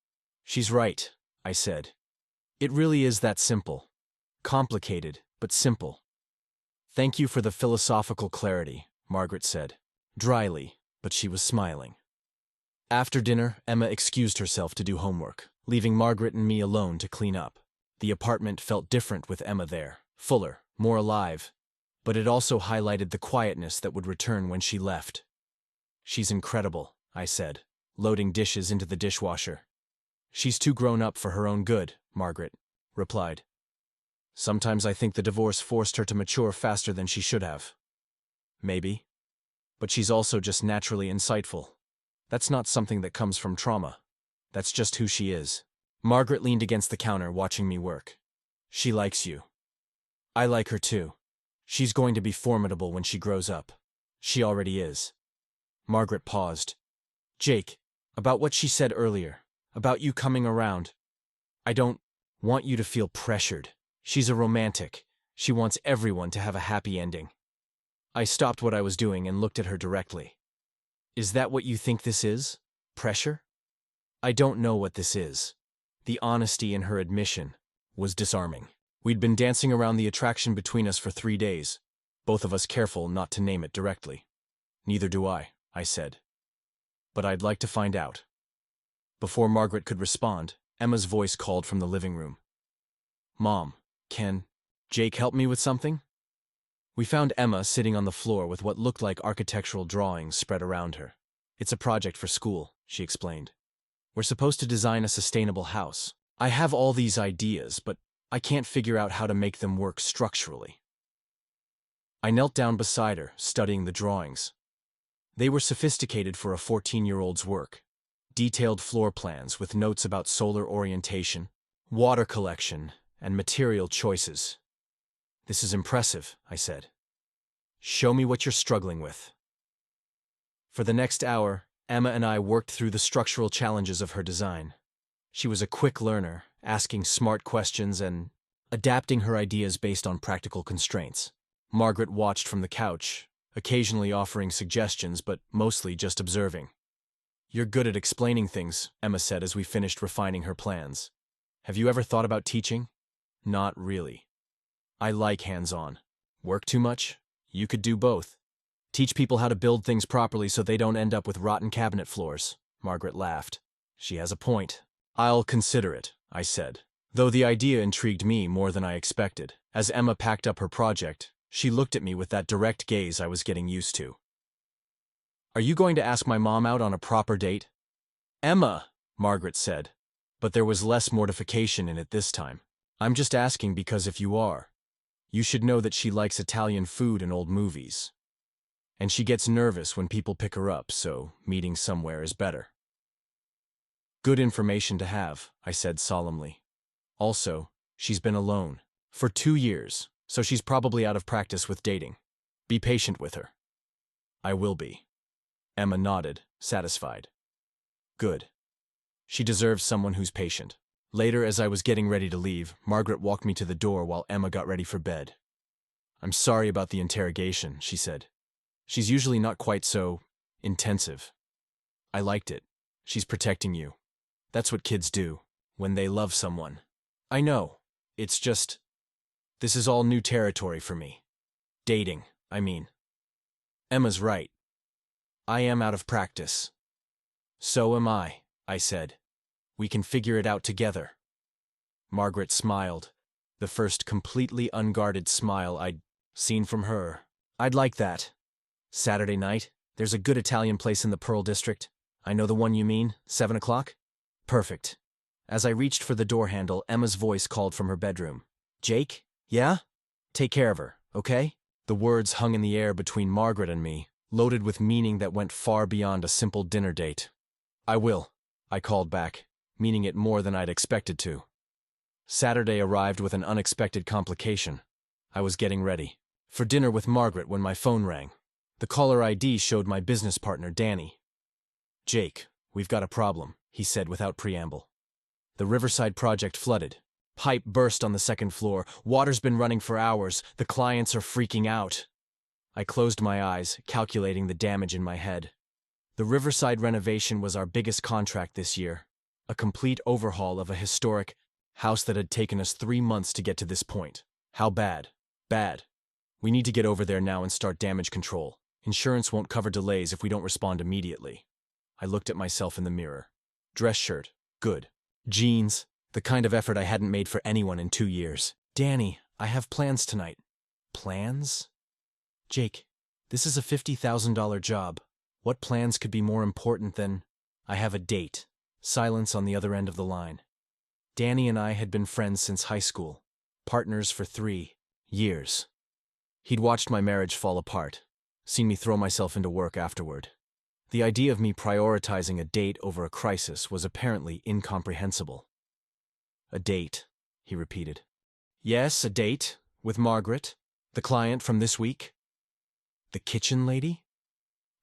"She's right," I said. "It really is that simple. Complicated, but simple. Thank you for the philosophical clarity, Margaret said, dryly, but she was smiling. After dinner, Emma excused herself to do homework, leaving Margaret and me alone to clean up. The apartment felt different with Emma there, fuller, more alive, but it also highlighted the quietness that would return when she left. She's incredible, I said, loading dishes into the dishwasher. She's too grown up for her own good, Margaret replied. Sometimes I think the divorce forced her to mature faster than she should have. Maybe. But she's also just naturally insightful. That's not something that comes from trauma. That's just who she is. Margaret leaned against the counter, watching me work. She likes you. I like her too. She's going to be formidable when she grows up. She already is. Margaret paused. Jake, about what she said earlier, about you coming around. I don't want you to feel pressured. She's a romantic. She wants everyone to have a happy ending. I stopped what I was doing and looked at her directly. Is that what you think this is? Pressure? I don't know what this is. The honesty in her admission was disarming. We'd been dancing around the attraction between us for 3 days, both of us careful not to name it directly. Neither do I said. But I'd like to find out. Before Margaret could respond, Emma's voice called from the living room. Mom, can Jake help me with something? We found Emma sitting on the floor with what looked like architectural drawings spread around her. It's a project for school, she explained. We're supposed to design a sustainable house. I have all these ideas, but I can't figure out how to make them work structurally. I knelt down beside her, studying the drawings. They were sophisticated for a 14-year-old's work. Detailed floor plans with notes about solar orientation, water collection, and material choices. This is impressive, I said. Show me what you're struggling with. For the next hour, Emma and I worked through the structural challenges of her design. She was a quick learner, asking smart questions and adapting her ideas based on practical constraints. Margaret watched from the couch, occasionally offering suggestions but mostly just observing. You're good at explaining things, Emma said as we finished refining her plans. Have you ever thought about teaching? Not really. I like hands-on. Work too much? You could do both. Teach people how to build things properly so they don't end up with rotten cabinet floors. Margaret laughed. She has a point. I'll consider it, I said, though the idea intrigued me more than I expected. As Emma packed up her project, she looked at me with that direct gaze I was getting used to. Are you going to ask my mom out on a proper date? Emma, Margaret said, but there was less mortification in it this time. I'm just asking because if you are, you should know that she likes Italian food and old movies. And she gets nervous when people pick her up, so meeting somewhere is better. Good information to have, I said solemnly. Also, she's been alone for 2 years, so she's probably out of practice with dating. Be patient with her. I will be. Emma nodded, satisfied. Good. She deserves someone who's patient. Later, as I was getting ready to leave, Margaret walked me to the door while Emma got ready for bed. I'm sorry about the interrogation, she said. She's usually not quite so intensive. I liked it. She's protecting you. That's what kids do when they love someone. I know. It's just, this is all new territory for me. Dating, I mean. Emma's right. I am out of practice. So am I said. We can figure it out together. Margaret smiled, the first completely unguarded smile I'd seen from her. I'd like that. Saturday night, there's a good Italian place in the Pearl District. I know the one you mean, 7 o'clock? Perfect. As I reached for the door handle, Emma's voice called from her bedroom. Jake? Yeah? Take care of her, okay? The words hung in the air between Margaret and me, loaded with meaning that went far beyond a simple dinner date. I will, I called back, meaning it more than I'd expected to. Saturday arrived with an unexpected complication. I was getting ready for dinner with Margaret when my phone rang. The caller ID showed my business partner, Danny. Jake, we've got a problem, he said without preamble. The Riverside project flooded. Pipe burst on the second floor. Water's been running for hours. The clients are freaking out. I closed my eyes, calculating the damage in my head. The Riverside renovation was our biggest contract this year. A complete overhaul of a historic house that had taken us 3 months to get to this point. How bad? Bad. We need to get over there now and start damage control. Insurance won't cover delays if we don't respond immediately. I looked at myself in the mirror. Dress shirt, good. Jeans, the kind of effort I hadn't made for anyone in 2 years. Danny, I have plans tonight. Plans? Jake, this is a $50,000 job. What plans could be more important than, I have a date? Silence on the other end of the line. Danny and I had been friends since high school, partners for 3 years. He'd watched my marriage fall apart, seen me throw myself into work afterward. The idea of me prioritizing a date over a crisis was apparently incomprehensible. A date, he repeated. Yes, a date, with Margaret, the client from this week. The kitchen lady?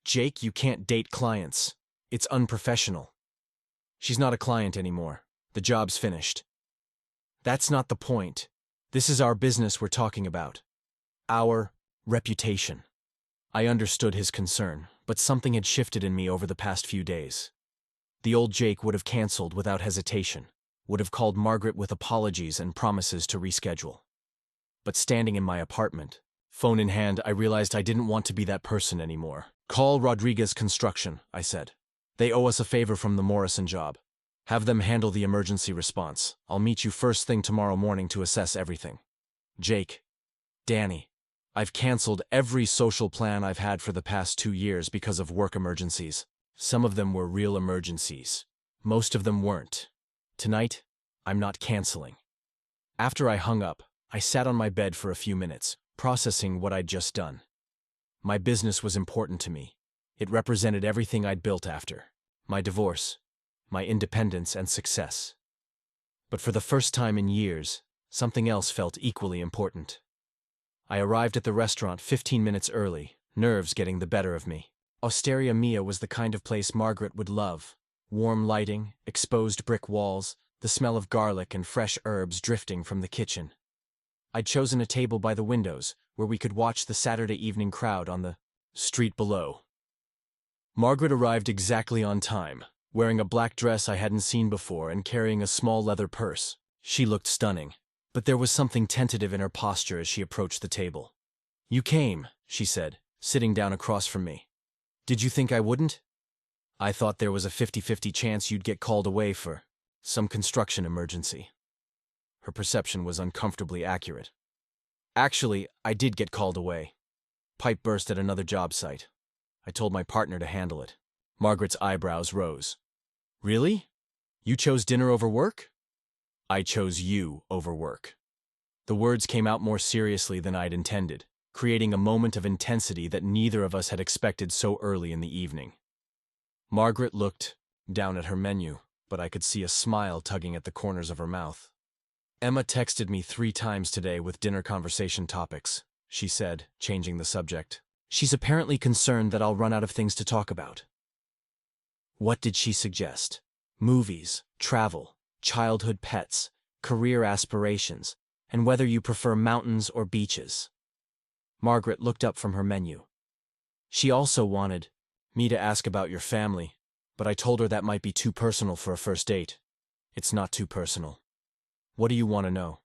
Jake, you can't date clients. It's unprofessional. She's not a client anymore. The job's finished. That's not the point. This is our business we're talking about. Our reputation. I understood his concern, but something had shifted in me over the past few days. The old Jake would have canceled without hesitation, would have called Margaret with apologies and promises to reschedule. But standing in my apartment, phone in hand, I realized I didn't want to be that person anymore. Call Rodriguez Construction, I said. They owe us a favor from the Morrison job. Have them handle the emergency response. I'll meet you first thing tomorrow morning to assess everything. Jake. Danny. I've canceled every social plan I've had for the past 2 years because of work emergencies. Some of them were real emergencies. Most of them weren't. Tonight, I'm not canceling. After I hung up, I sat on my bed for a few minutes, processing what I'd just done. My business was important to me. It represented everything I'd built after. My divorce, my independence and success. But for the first time in years, something else felt equally important. I arrived at the restaurant 15 minutes early, nerves getting the better of me. Osteria Mia was the kind of place Margaret would love. Warm lighting, exposed brick walls, the smell of garlic and fresh herbs drifting from the kitchen. I'd chosen a table by the windows, where we could watch the Saturday evening crowd on the street below. Margaret arrived exactly on time, wearing a black dress I hadn't seen before and carrying a small leather purse. She looked stunning, but there was something tentative in her posture as she approached the table. You came, she said, sitting down across from me. Did you think I wouldn't? I thought there was a 50-50 chance you'd get called away for some construction emergency. Her perception was uncomfortably accurate. Actually, I did get called away. Pipe burst at another job site. I told my partner to handle it. Margaret's eyebrows rose. Really? You chose dinner over work? I chose you over work. The words came out more seriously than I'd intended, creating a moment of intensity that neither of us had expected so early in the evening. Margaret looked down at her menu, but I could see a smile tugging at the corners of her mouth. Emma texted me 3 times today with dinner conversation topics, she said, changing the subject. She's apparently concerned that I'll run out of things to talk about. What did she suggest? Movies, travel, childhood pets, career aspirations, and whether you prefer mountains or beaches. Margaret looked up from her menu. She also wanted me to ask about your family, but I told her that might be too personal for a first date. It's not too personal. What do you want to know?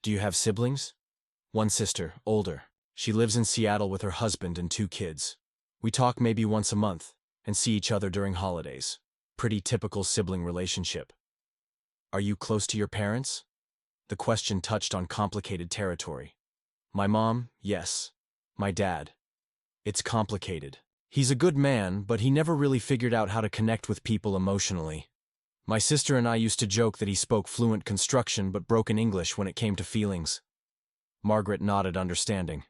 Do you have siblings? 1 sister, older. She lives in Seattle with her husband and 2 kids. We talk maybe once a month and see each other during holidays. Pretty typical sibling relationship. Are you close to your parents? The question touched on complicated territory. My mom, yes. My dad. It's complicated. He's a good man, but he never really figured out how to connect with people emotionally. My sister and I used to joke that he spoke fluent construction but broken English when it came to feelings. Margaret nodded, understanding.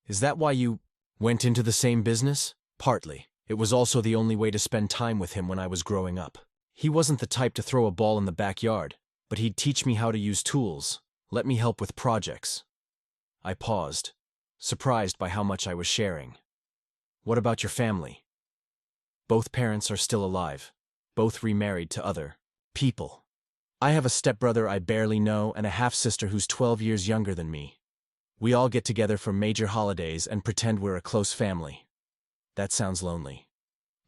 Is that why you went into the same business? Partly. It was also the only way to spend time with him when I was growing up. He wasn't the type to throw a ball in the backyard, but he'd teach me how to use tools, let me help with projects. I paused, surprised by how much I was sharing. What about your family? Both parents are still alive, both remarried to other people. I have a stepbrother I barely know and a half-sister who's 12 years younger than me. We all get together for major holidays and pretend we're a close family. That sounds lonely.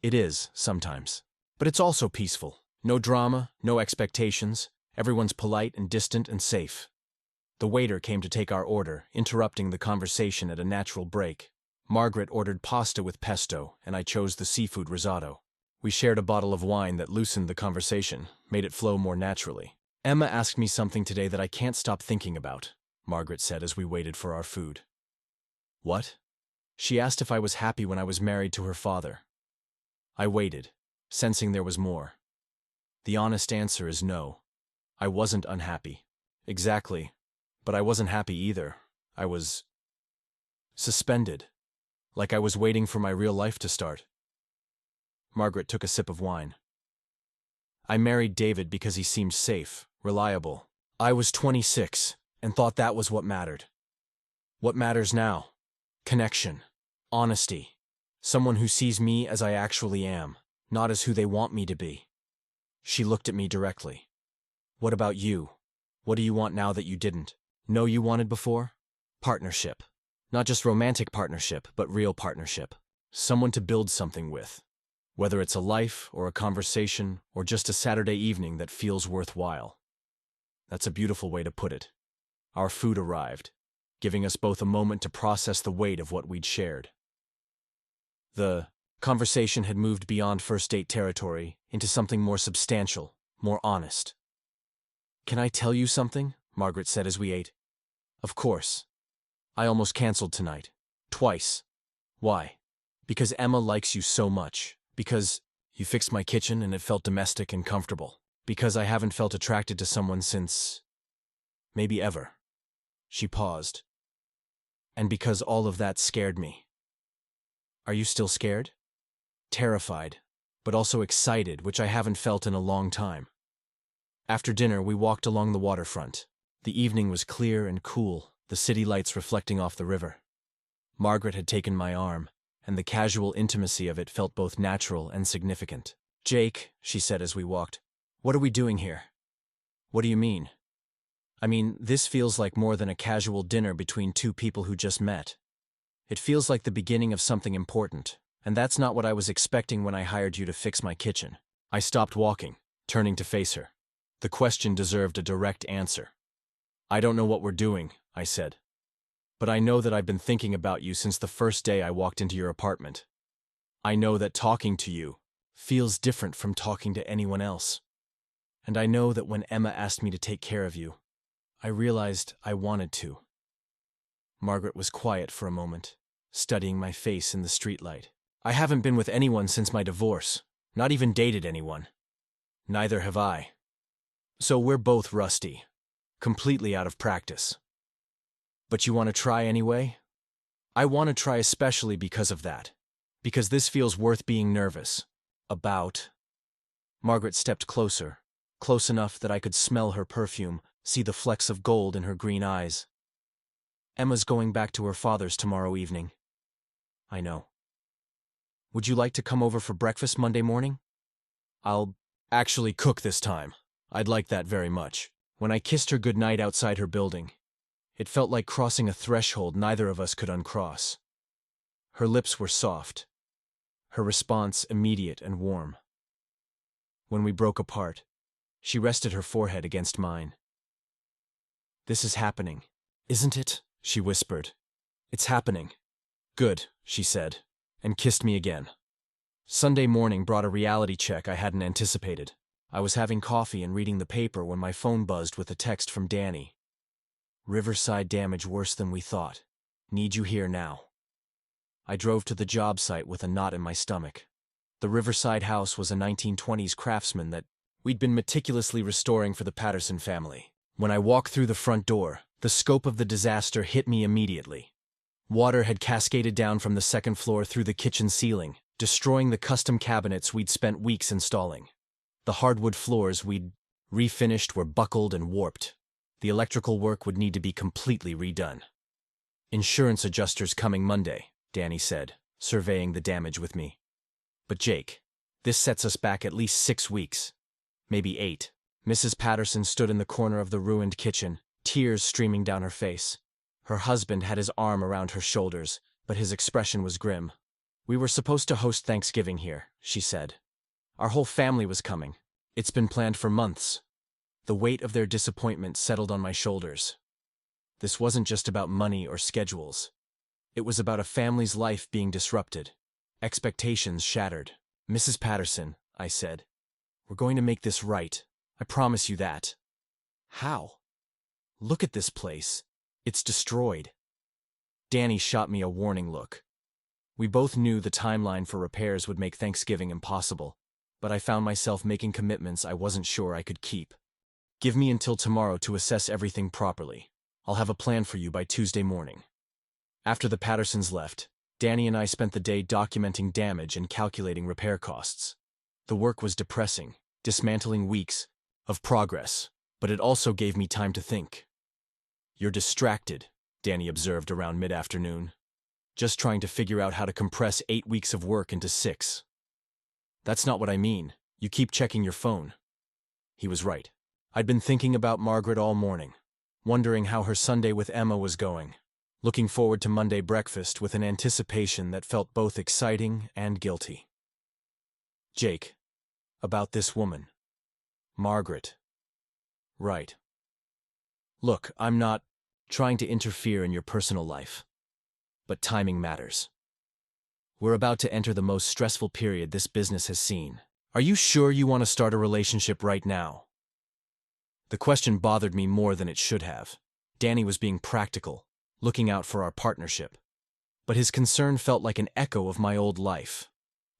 It is, sometimes. But it's also peaceful. No drama, no expectations. Everyone's polite and distant and safe. The waiter came to take our order, interrupting the conversation at a natural break. Margaret ordered pasta with pesto, and I chose the seafood risotto. We shared a bottle of wine that loosened the conversation, made it flow more naturally. Emma asked me something today that I can't stop thinking about, Margaret said as we waited for our food. What? She asked if I was happy when I was married to her father. I waited, sensing there was more. The honest answer is no. I wasn't unhappy. Exactly. But I wasn't happy either. I was suspended, like I was waiting for my real life to start. Margaret took a sip of wine. I married David because he seemed safe, reliable. I was 26 and thought that was what mattered. What matters now? Connection, honesty, someone who sees me as I actually am, not as who they want me to be. She looked at me directly. What about you? What do you want now that you didn't know you wanted before? Partnership. Not just romantic partnership, but real partnership. Someone to build something with. Whether it's a life or a conversation or just a Saturday evening that feels worthwhile. That's a beautiful way to put it. Our food arrived, giving us both a moment to process the weight of what we'd shared. The conversation had moved beyond first date territory into something more substantial, more honest. Can I tell you something? Margaret said as we ate. Of course. I almost canceled tonight. Twice. Why? Because Emma likes you so much. Because you fixed my kitchen and it felt domestic and comfortable. Because I haven't felt attracted to someone since... maybe ever. She paused. And because all of that scared me. Are you still scared? Terrified, but also excited, which I haven't felt in a long time. After dinner, we walked along the waterfront. The evening was clear and cool, the city lights reflecting off the river. Margaret had taken my arm, and the casual intimacy of it felt both natural and significant. Jake, she said as we walked, what are we doing here? What do you mean? I mean, this feels like more than a casual dinner between two people who just met. It feels like the beginning of something important, and that's not what I was expecting when I hired you to fix my kitchen. I stopped walking, turning to face her. The question deserved a direct answer. I don't know what we're doing, I said. But I know that I've been thinking about you since the first day I walked into your apartment. I know that talking to you feels different from talking to anyone else. And I know that when Emma asked me to take care of you, I realized I wanted to. Margaret was quiet for a moment, studying my face in the streetlight. I haven't been with anyone since my divorce, not even dated anyone. Neither have I. So we're both rusty, completely out of practice. But you want to try anyway? I want to try especially because of that. Because this feels worth being nervous about. Margaret stepped closer, close enough that I could smell her perfume, see the flecks of gold in her green eyes. Emma's going back to her father's tomorrow evening. I know. Would you like to come over for breakfast Monday morning? I'll actually cook this time. I'd like that very much. When I kissed her goodnight outside her building, it felt like crossing a threshold neither of us could uncross. Her lips were soft, her response immediate and warm. When we broke apart, she rested her forehead against mine. This is happening, isn't it? She whispered. It's happening. Good, she said, and kissed me again. Sunday morning brought a reality check I hadn't anticipated. I was having coffee and reading the paper when my phone buzzed with a text from Danny. Riverside damage worse than we thought. Need you here now. I drove to the job site with a knot in my stomach. The Riverside house was a 1920s craftsman that we'd been meticulously restoring for the Patterson family. When I walked through the front door, the scope of the disaster hit me immediately. Water had cascaded down from the second floor through the kitchen ceiling, destroying the custom cabinets we'd spent weeks installing. The hardwood floors we'd refinished were buckled and warped. The electrical work would need to be completely redone. Insurance adjusters coming Monday, Danny said, surveying the damage with me. But Jake, this sets us back at least 6 weeks, maybe 8. Mrs. Patterson stood in the corner of the ruined kitchen, tears streaming down her face. Her husband had his arm around her shoulders, but his expression was grim. We were supposed to host Thanksgiving here, she said. Our whole family was coming. It's been planned for months. The weight of their disappointment settled on my shoulders. This wasn't just about money or schedules. It was about a family's life being disrupted, expectations shattered. "Mrs. Patterson," I said, "we're going to make this right. I promise you that." "How?" "Look at this place. It's destroyed." Danny shot me a warning look. We both knew the timeline for repairs would make Thanksgiving impossible, but I found myself making commitments I wasn't sure I could keep. "Give me until tomorrow to assess everything properly. I'll have a plan for you by Tuesday morning." After the Pattersons left, Danny and I spent the day documenting damage and calculating repair costs. The work was depressing, dismantling weeks of progress, but it also gave me time to think. "You're distracted," Danny observed around mid-afternoon. "Just trying to figure out how to compress 8 weeks of work into 6. "That's not what I mean. You keep checking your phone." He was right. I'd been thinking about Margaret all morning, wondering how her Sunday with Emma was going, looking forward to Monday breakfast with an anticipation that felt both exciting and guilty. "Jake, about this woman. Margaret." "Right. Look, I'm not trying to interfere in your personal life, but timing matters. We're about to enter the most stressful period this business has seen. Are you sure you want to start a relationship right now?" The question bothered me more than it should have. Danny was being practical, looking out for our partnership. But his concern felt like an echo of my old life,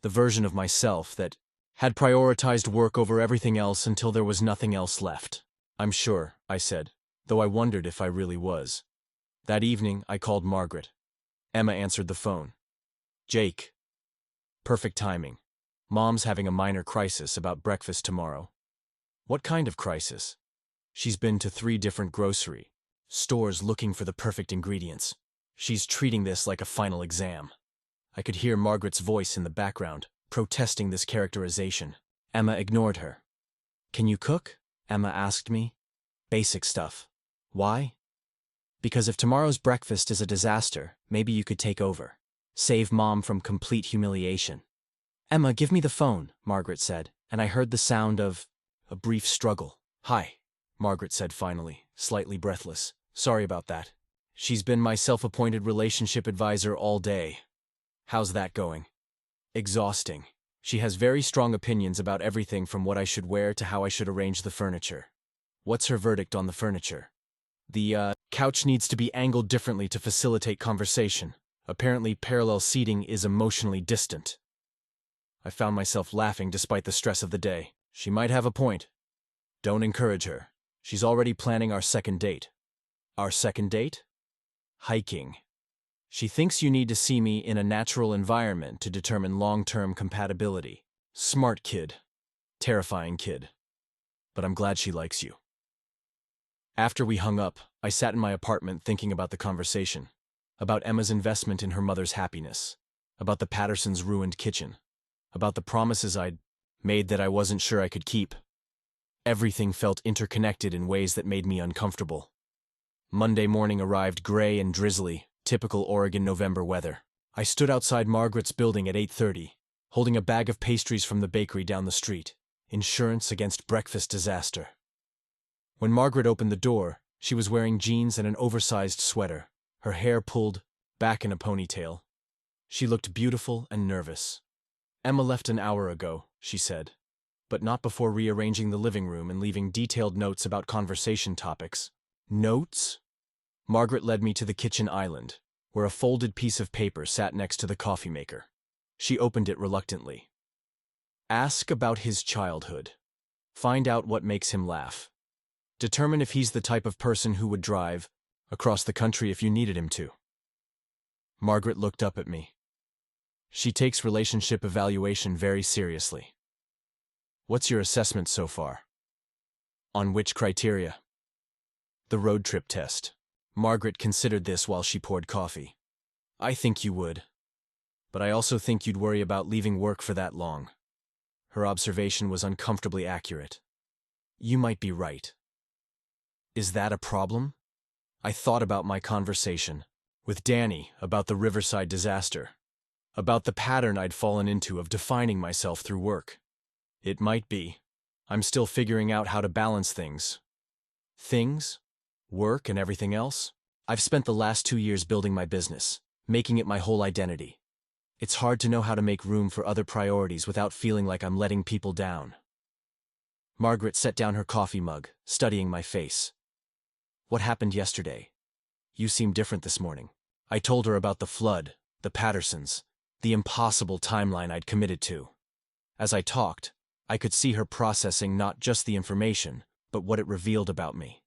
the version of myself that had prioritized work over everything else until there was nothing else left. "I'm sure," I said, though I wondered if I really was. That evening, I called Margaret. Emma answered the phone. "Jake." Perfect timing. Mom's having a minor crisis about breakfast tomorrow. "What kind of crisis?" "She's been to 3 different grocery stores looking for the perfect ingredients. She's treating this like a final exam." I could hear Margaret's voice in the background, protesting this characterization. Emma ignored her. "Can you cook?" Emma asked me. "Basic stuff." "Why?" "Because if tomorrow's breakfast is a disaster, maybe you could take over. Save Mom from complete humiliation." "Emma, give me the phone," Margaret said, and I heard the sound of a brief struggle. "Hi," Margaret said finally, slightly breathless. "Sorry about that. She's been my self-appointed relationship advisor all day." "How's that going?" "Exhausting. She has very strong opinions about everything from what I should wear to how I should arrange the furniture." "What's her verdict on the furniture?" The couch needs to be angled differently to facilitate conversation. Apparently parallel seating is emotionally distant." I found myself laughing despite the stress of the day. She might have a point. "Don't encourage her. She's already planning our second date." "Our second date?" "Hiking. She thinks you need to see me in a natural environment to determine long-term compatibility." Smart kid. Terrifying kid. But I'm glad she likes you. After we hung up, I sat in my apartment thinking about the conversation, about Emma's investment in her mother's happiness, about the Pattersons' ruined kitchen, about the promises I'd made that I wasn't sure I could keep. Everything felt interconnected in ways that made me uncomfortable. Monday morning arrived gray and drizzly, typical Oregon November weather. I stood outside Margaret's building at 8:30, holding a bag of pastries from the bakery down the street. Insurance against breakfast disaster. When Margaret opened the door, she was wearing jeans and an oversized sweater, her hair pulled back in a ponytail. She looked beautiful and nervous. "Emma left an hour ago," she said, but not before rearranging the living room and leaving detailed notes about conversation topics. "Notes?" Margaret led me to the kitchen island, where a folded piece of paper sat next to the coffee maker. She opened it reluctantly. "Ask about his childhood. Find out what makes him laugh. Determine if he's the type of person who would drive across the country if you needed him to." Margaret looked up at me. She takes relationship evaluation very seriously. "What's your assessment so far?" "On which criteria?" "The road trip test." Margaret considered this while she poured coffee. "I think you would. But I also think you'd worry about leaving work for that long." Her observation was uncomfortably accurate. "You might be right." "Is that a problem?" I thought about my conversation with Danny about the Riverside disaster, about the pattern I'd fallen into of defining myself through work. It might be. I'm still figuring out how to balance things. Things? Work and everything else? I've spent the last 2 years building my business, making it my whole identity. It's hard to know how to make room for other priorities without feeling like I'm letting people down. Margaret set down her coffee mug, studying my face. What happened yesterday? You seem different this morning. I told her about the flood, the Pattersons, the impossible timeline I'd committed to. As I talked, I could see her processing not just the information, but what it revealed about me.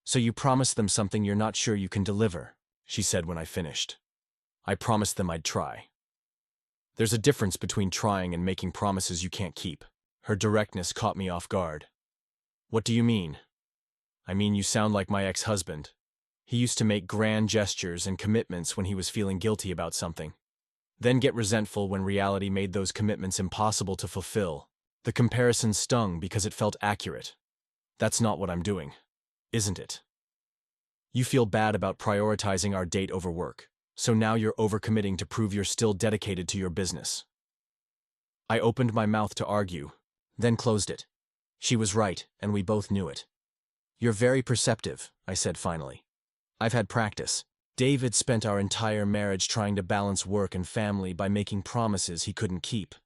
So you promised them something you're not sure you can deliver, she said when I finished. I promised them I'd try. There's a difference between trying and making promises you can't keep. Her directness caught me off guard. What do you mean? I mean, you sound like my ex-husband. He used to make grand gestures and commitments when he was feeling guilty about something, then get resentful when reality made those commitments impossible to fulfill. The comparison stung because it felt accurate. That's not what I'm doing, isn't it? You feel bad about prioritizing our date over work, so now you're overcommitting to prove you're still dedicated to your business. I opened my mouth to argue, then closed it. She was right, and we both knew it. You're very perceptive, I said finally. I've had practice. David spent our entire marriage trying to balance work and family by making promises he couldn't keep.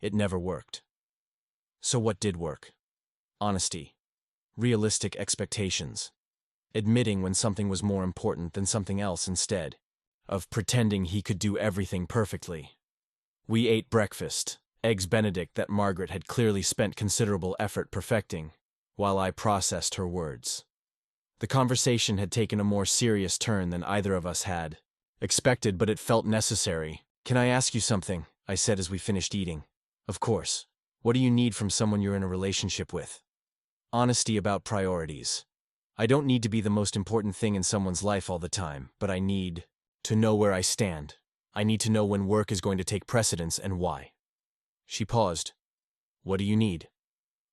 It never worked. So what did work? Honesty. Realistic expectations. Admitting when something was more important than something else instead of pretending he could do everything perfectly. We ate breakfast, eggs Benedict that Margaret had clearly spent considerable effort perfecting, while I processed her words. The conversation had taken a more serious turn than either of us had expected, but it felt necessary. Can I ask you something? I said as we finished eating. Of course. What do you need from someone you're in a relationship with? Honesty about priorities. I don't need to be the most important thing in someone's life all the time, but I need to know where I stand. I need to know when work is going to take precedence and why. She paused. What do you need?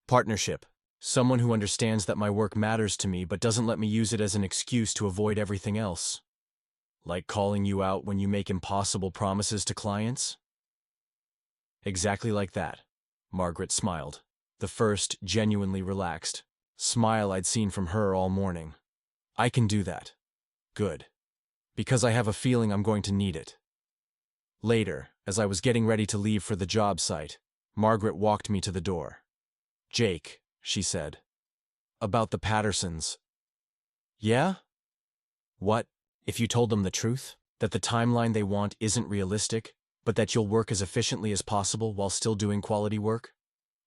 Partnership. Someone who understands that my work matters to me but doesn't let me use it as an excuse to avoid everything else. Like calling you out when you make impossible promises to clients? Exactly like that. Margaret smiled. The first, genuinely relaxed smile I'd seen from her all morning. I can do that. Good. Because I have a feeling I'm going to need it. Later, as I was getting ready to leave for the job site, Margaret walked me to the door. Jake, she said. About the Pattersons. Yeah? What, if you told them the truth? That the timeline they want isn't realistic, but that you'll work as efficiently as possible while still doing quality work?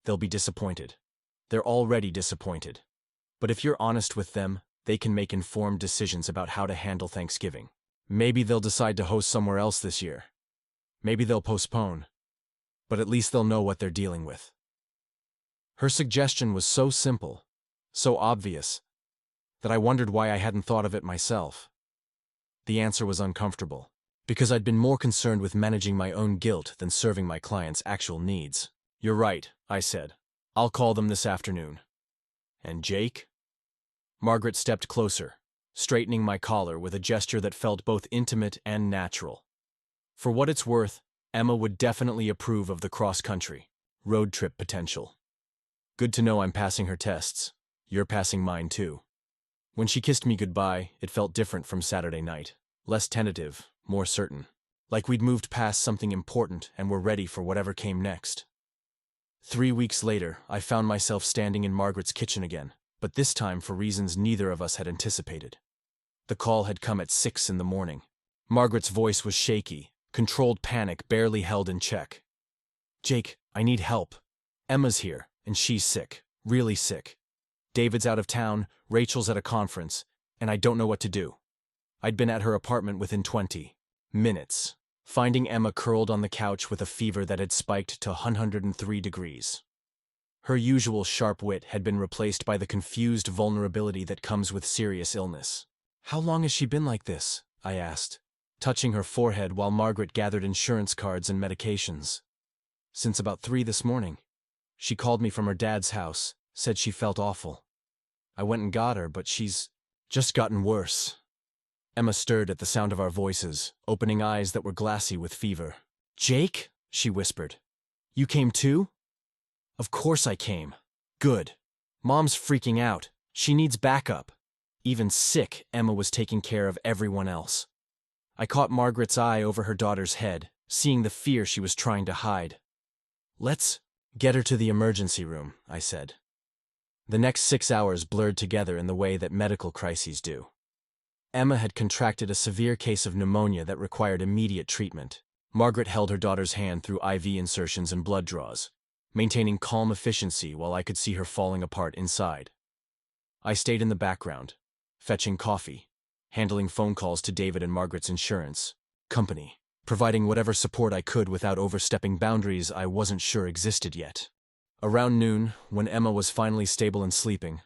They'll be disappointed. They're already disappointed. But if you're honest with them, they can make informed decisions about how to handle Thanksgiving. Maybe they'll decide to host somewhere else this year. Maybe they'll postpone. But at least they'll know what they're dealing with. Her suggestion was so simple, so obvious, that I wondered why I hadn't thought of it myself. The answer was uncomfortable, because I'd been more concerned with managing my own guilt than serving my clients' actual needs. You're right, I said. I'll call them this afternoon. And Jake? Margaret stepped closer, straightening my collar with a gesture that felt both intimate and natural. For what it's worth, Emma would definitely approve of the cross-country, road trip potential. Good to know I'm passing her tests. You're passing mine too. When she kissed me goodbye, it felt different from Saturday night. Less tentative, more certain. Like we'd moved past something important and were ready for whatever came next. 3 weeks later, I found myself standing in Margaret's kitchen again, but this time for reasons neither of us had anticipated. The call had come at 6 in the morning. Margaret's voice was shaky, controlled panic barely held in check. Jake, I need help. Emma's here, and she's sick, really sick. David's out of town, Rachel's at a conference, and I don't know what to do. I'd been at her apartment within 20 minutes, finding Emma curled on the couch with a fever that had spiked to 103 degrees. Her usual sharp wit had been replaced by the confused vulnerability that comes with serious illness. How long has she been like this? I asked, touching her forehead while Margaret gathered insurance cards and medications. Since about 3 this morning. She called me from her dad's house, said she felt awful. I went and got her, but she's just gotten worse. Emma stirred at the sound of our voices, opening eyes that were glassy with fever. Jake? She whispered. You came too? Of course I came. Good. Mom's freaking out. She needs backup. Even sick, Emma was taking care of everyone else. I caught Margaret's eye over her daughter's head, seeing the fear she was trying to hide. "Let's get her to the emergency room," I said. The next 6 hours blurred together in the way that medical crises do. Emma had contracted a severe case of pneumonia that required immediate treatment. Margaret held her daughter's hand through IV insertions and blood draws, maintaining calm efficiency while I could see her falling apart inside. I stayed in the background, fetching coffee, handling phone calls to David and Margaret's insurance company, providing whatever support I could without overstepping boundaries I wasn't sure existed yet. Around noon, when Emma was finally stable and sleeping,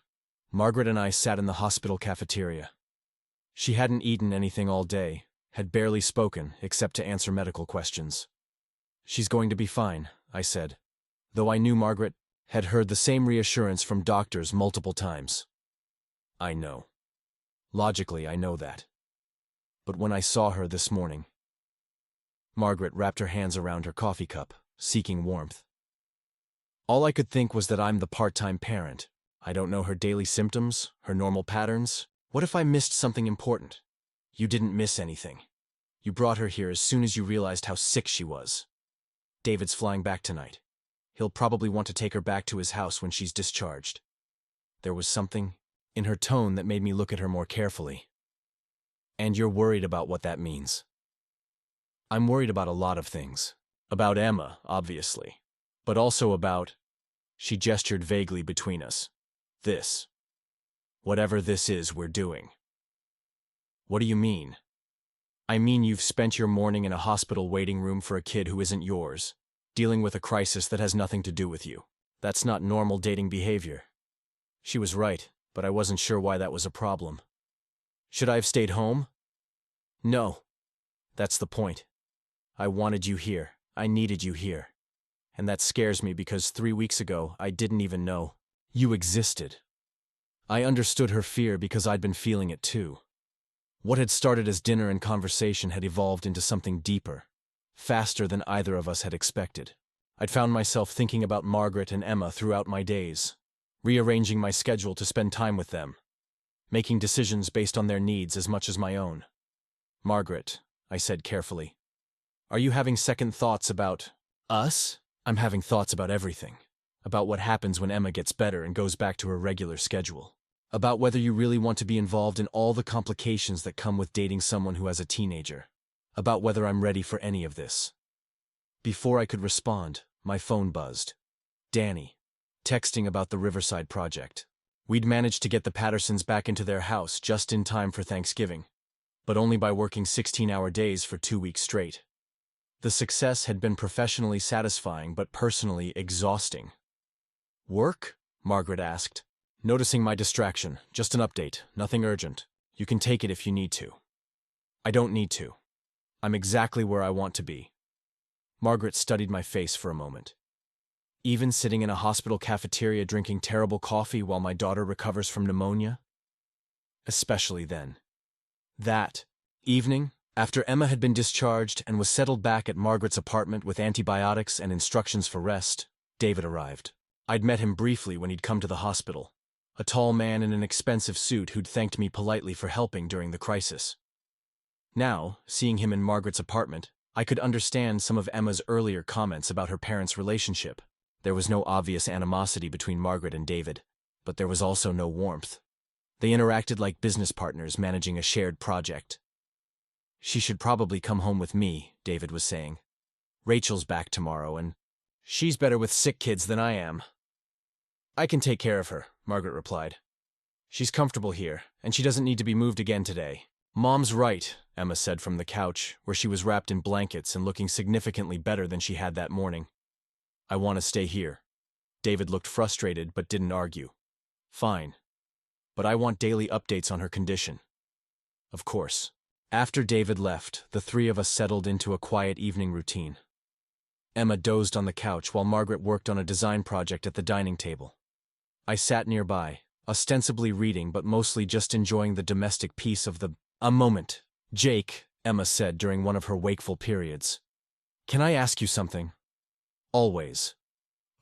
Margaret and I sat in the hospital cafeteria. She hadn't eaten anything all day, had barely spoken except to answer medical questions. "She's going to be fine," I said, though I knew Margaret had heard the same reassurance from doctors multiple times. I know. Logically, I know that. But when I saw her this morning, Margaret wrapped her hands around her coffee cup, seeking warmth. All I could think was that I'm the part-time parent. I don't know her daily symptoms, her normal patterns. What if I missed something important? You didn't miss anything. You brought her here as soon as you realized how sick she was. David's flying back tonight. He'll probably want to take her back to his house when she's discharged. There was something in her tone that made me look at her more carefully. And you're worried about what that means. I'm worried about a lot of things. About Emma, obviously. But also about... She gestured vaguely between us. This. Whatever this is we're doing. What do you mean? I mean you've spent your morning in a hospital waiting room for a kid who isn't yours, dealing with a crisis that has nothing to do with you. That's not normal dating behavior. She was right, but I wasn't sure why that was a problem. Should I have stayed home? No. That's the point. I wanted you here. I needed you here. And that scares me because 3 weeks ago, I didn't even know you existed. I understood her fear because I'd been feeling it too. What had started as dinner and conversation had evolved into something deeper, faster than either of us had expected. I'd found myself thinking about Margaret and Emma throughout my days, rearranging my schedule to spend time with them, making decisions based on their needs as much as my own. "Margaret," I said carefully, "are you having second thoughts about us?" "I'm having thoughts about everything. About what happens when Emma gets better and goes back to her regular schedule. About whether you really want to be involved in all the complications that come with dating someone who has a teenager. About whether I'm ready for any of this." Before I could respond, my phone buzzed. Danny, texting about the Riverside project. We'd managed to get the Pattersons back into their house just in time for Thanksgiving, but only by working 16-hour days for 2 weeks straight. The success had been professionally satisfying but personally exhausting. "Work?" Margaret asked, noticing my distraction. "Just an update, nothing urgent. You can take it if you need to." "I don't need to. I'm exactly where I want to be." Margaret studied my face for a moment. "Even sitting in a hospital cafeteria drinking terrible coffee while my daughter recovers from pneumonia?" "Especially then." That evening, after Emma had been discharged and was settled back at Margaret's apartment with antibiotics and instructions for rest, David arrived. I'd met him briefly when he'd come to the hospital, a tall man in an expensive suit who'd thanked me politely for helping during the crisis. Now, seeing him in Margaret's apartment, I could understand some of Emma's earlier comments about her parents' relationship. There was no obvious animosity between Margaret and David, but there was also no warmth. They interacted like business partners managing a shared project. "She should probably come home with me," David was saying. "Rachel's back tomorrow, and she's better with sick kids than I am." "I can take care of her," Margaret replied. "She's comfortable here, and she doesn't need to be moved again today." "Mom's right," Emma said from the couch, where she was wrapped in blankets and looking significantly better than she had that morning. "I want to stay here." David looked frustrated but didn't argue. "Fine. But I want daily updates on her condition." "Of course." After David left, the three of us settled into a quiet evening routine. Emma dozed on the couch while Margaret worked on a design project at the dining table. I sat nearby, ostensibly reading but mostly just enjoying the domestic peace of the... "A moment, Jake," Emma said during one of her wakeful periods. "Can I ask you something?" "Always."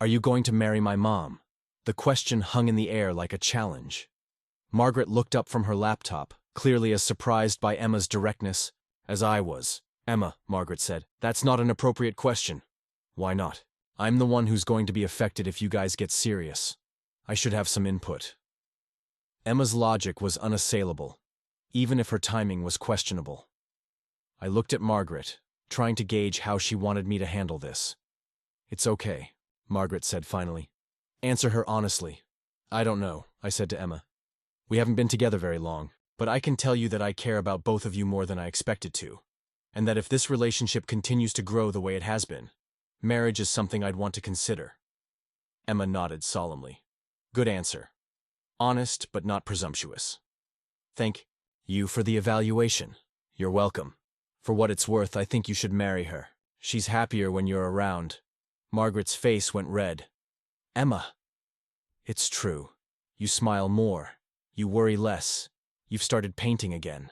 "Are you going to marry my mom?" The question hung in the air like a challenge. Margaret looked up from her laptop, clearly as surprised by Emma's directness as I was. Emma, Margaret said, that's not an appropriate question. Why not? I'm the one who's going to be affected if you guys get serious. I should have some input. Emma's logic was unassailable, even if her timing was questionable. I looked at Margaret, trying to gauge how she wanted me to handle this. It's okay, Margaret said finally. Answer her honestly. I don't know, I said to Emma. We haven't been together very long, but I can tell you that I care about both of you more than I expected to, and that if this relationship continues to grow the way it has been, marriage is something I'd want to consider. Emma nodded solemnly. Good answer. Honest, but not presumptuous. Thank you for the evaluation. You're welcome. For what it's worth, I think you should marry her. She's happier when you're around. Margaret's face went red. Emma. It's true. You smile more. You worry less. You've started painting again.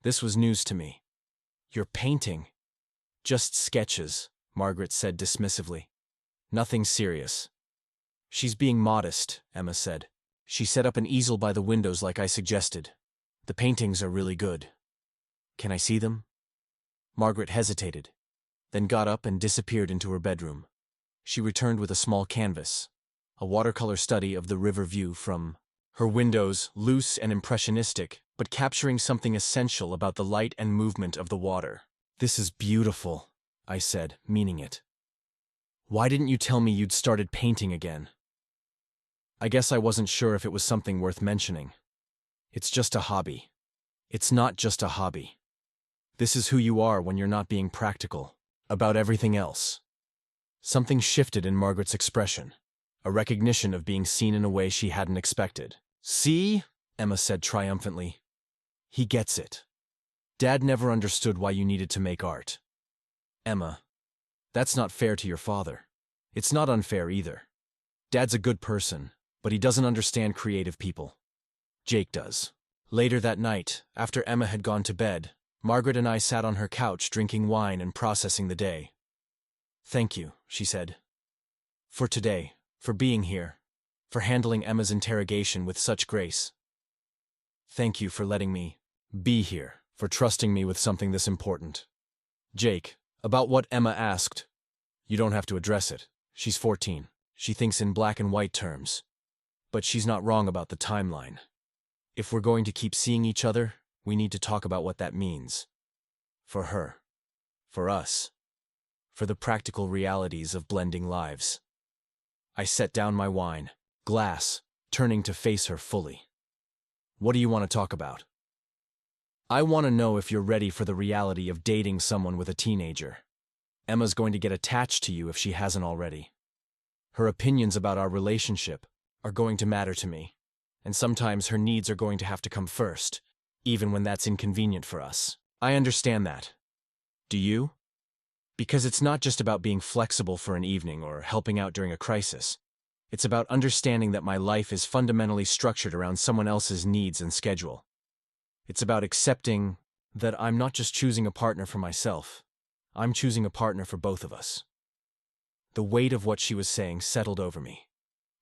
This was news to me. You're painting? Just sketches, Margaret said dismissively. Nothing serious. She's being modest, Emma said. She set up an easel by the windows like I suggested. The paintings are really good. Can I see them? Margaret hesitated, then got up and disappeared into her bedroom. She returned with a small canvas, a watercolor study of the river view from her windows, loose and impressionistic, but capturing something essential about the light and movement of the water. This is beautiful, I said, meaning it. Why didn't you tell me you'd started painting again? I guess I wasn't sure if it was something worth mentioning. It's just a hobby. It's not just a hobby. This is who you are when you're not being practical about everything else. Something shifted in Margaret's expression, a recognition of being seen in a way she hadn't expected. See? Emma said triumphantly. He gets it. Dad never understood why you needed to make art. Emma, that's not fair to your father. It's not unfair either. Dad's a good person, but he doesn't understand creative people. Jake does. Later that night, after Emma had gone to bed, Margaret and I sat on her couch drinking wine and processing the day. Thank you, she said. For today, for being here, for handling Emma's interrogation with such grace. Thank you for letting me be here, for trusting me with something this important. Jake, about what Emma asked, you don't have to address it. She's 14. She thinks in black and white terms. But she's not wrong about the timeline. If we're going to keep seeing each other, we need to talk about what that means. For her. For us. For the practical realities of blending lives. I set down my wine, glass, turning to face her fully. What do you want to talk about? I want to know if you're ready for the reality of dating someone with a teenager. Emma's going to get attached to you if she hasn't already. Her opinions about our relationship are going to matter to me, and sometimes her needs are going to have to come first, even when that's inconvenient for us. I understand that. Do you? Because it's not just about being flexible for an evening or helping out during a crisis. It's about understanding that my life is fundamentally structured around someone else's needs and schedule. It's about accepting that I'm not just choosing a partner for myself. I'm choosing a partner for both of us. The weight of what she was saying settled over me.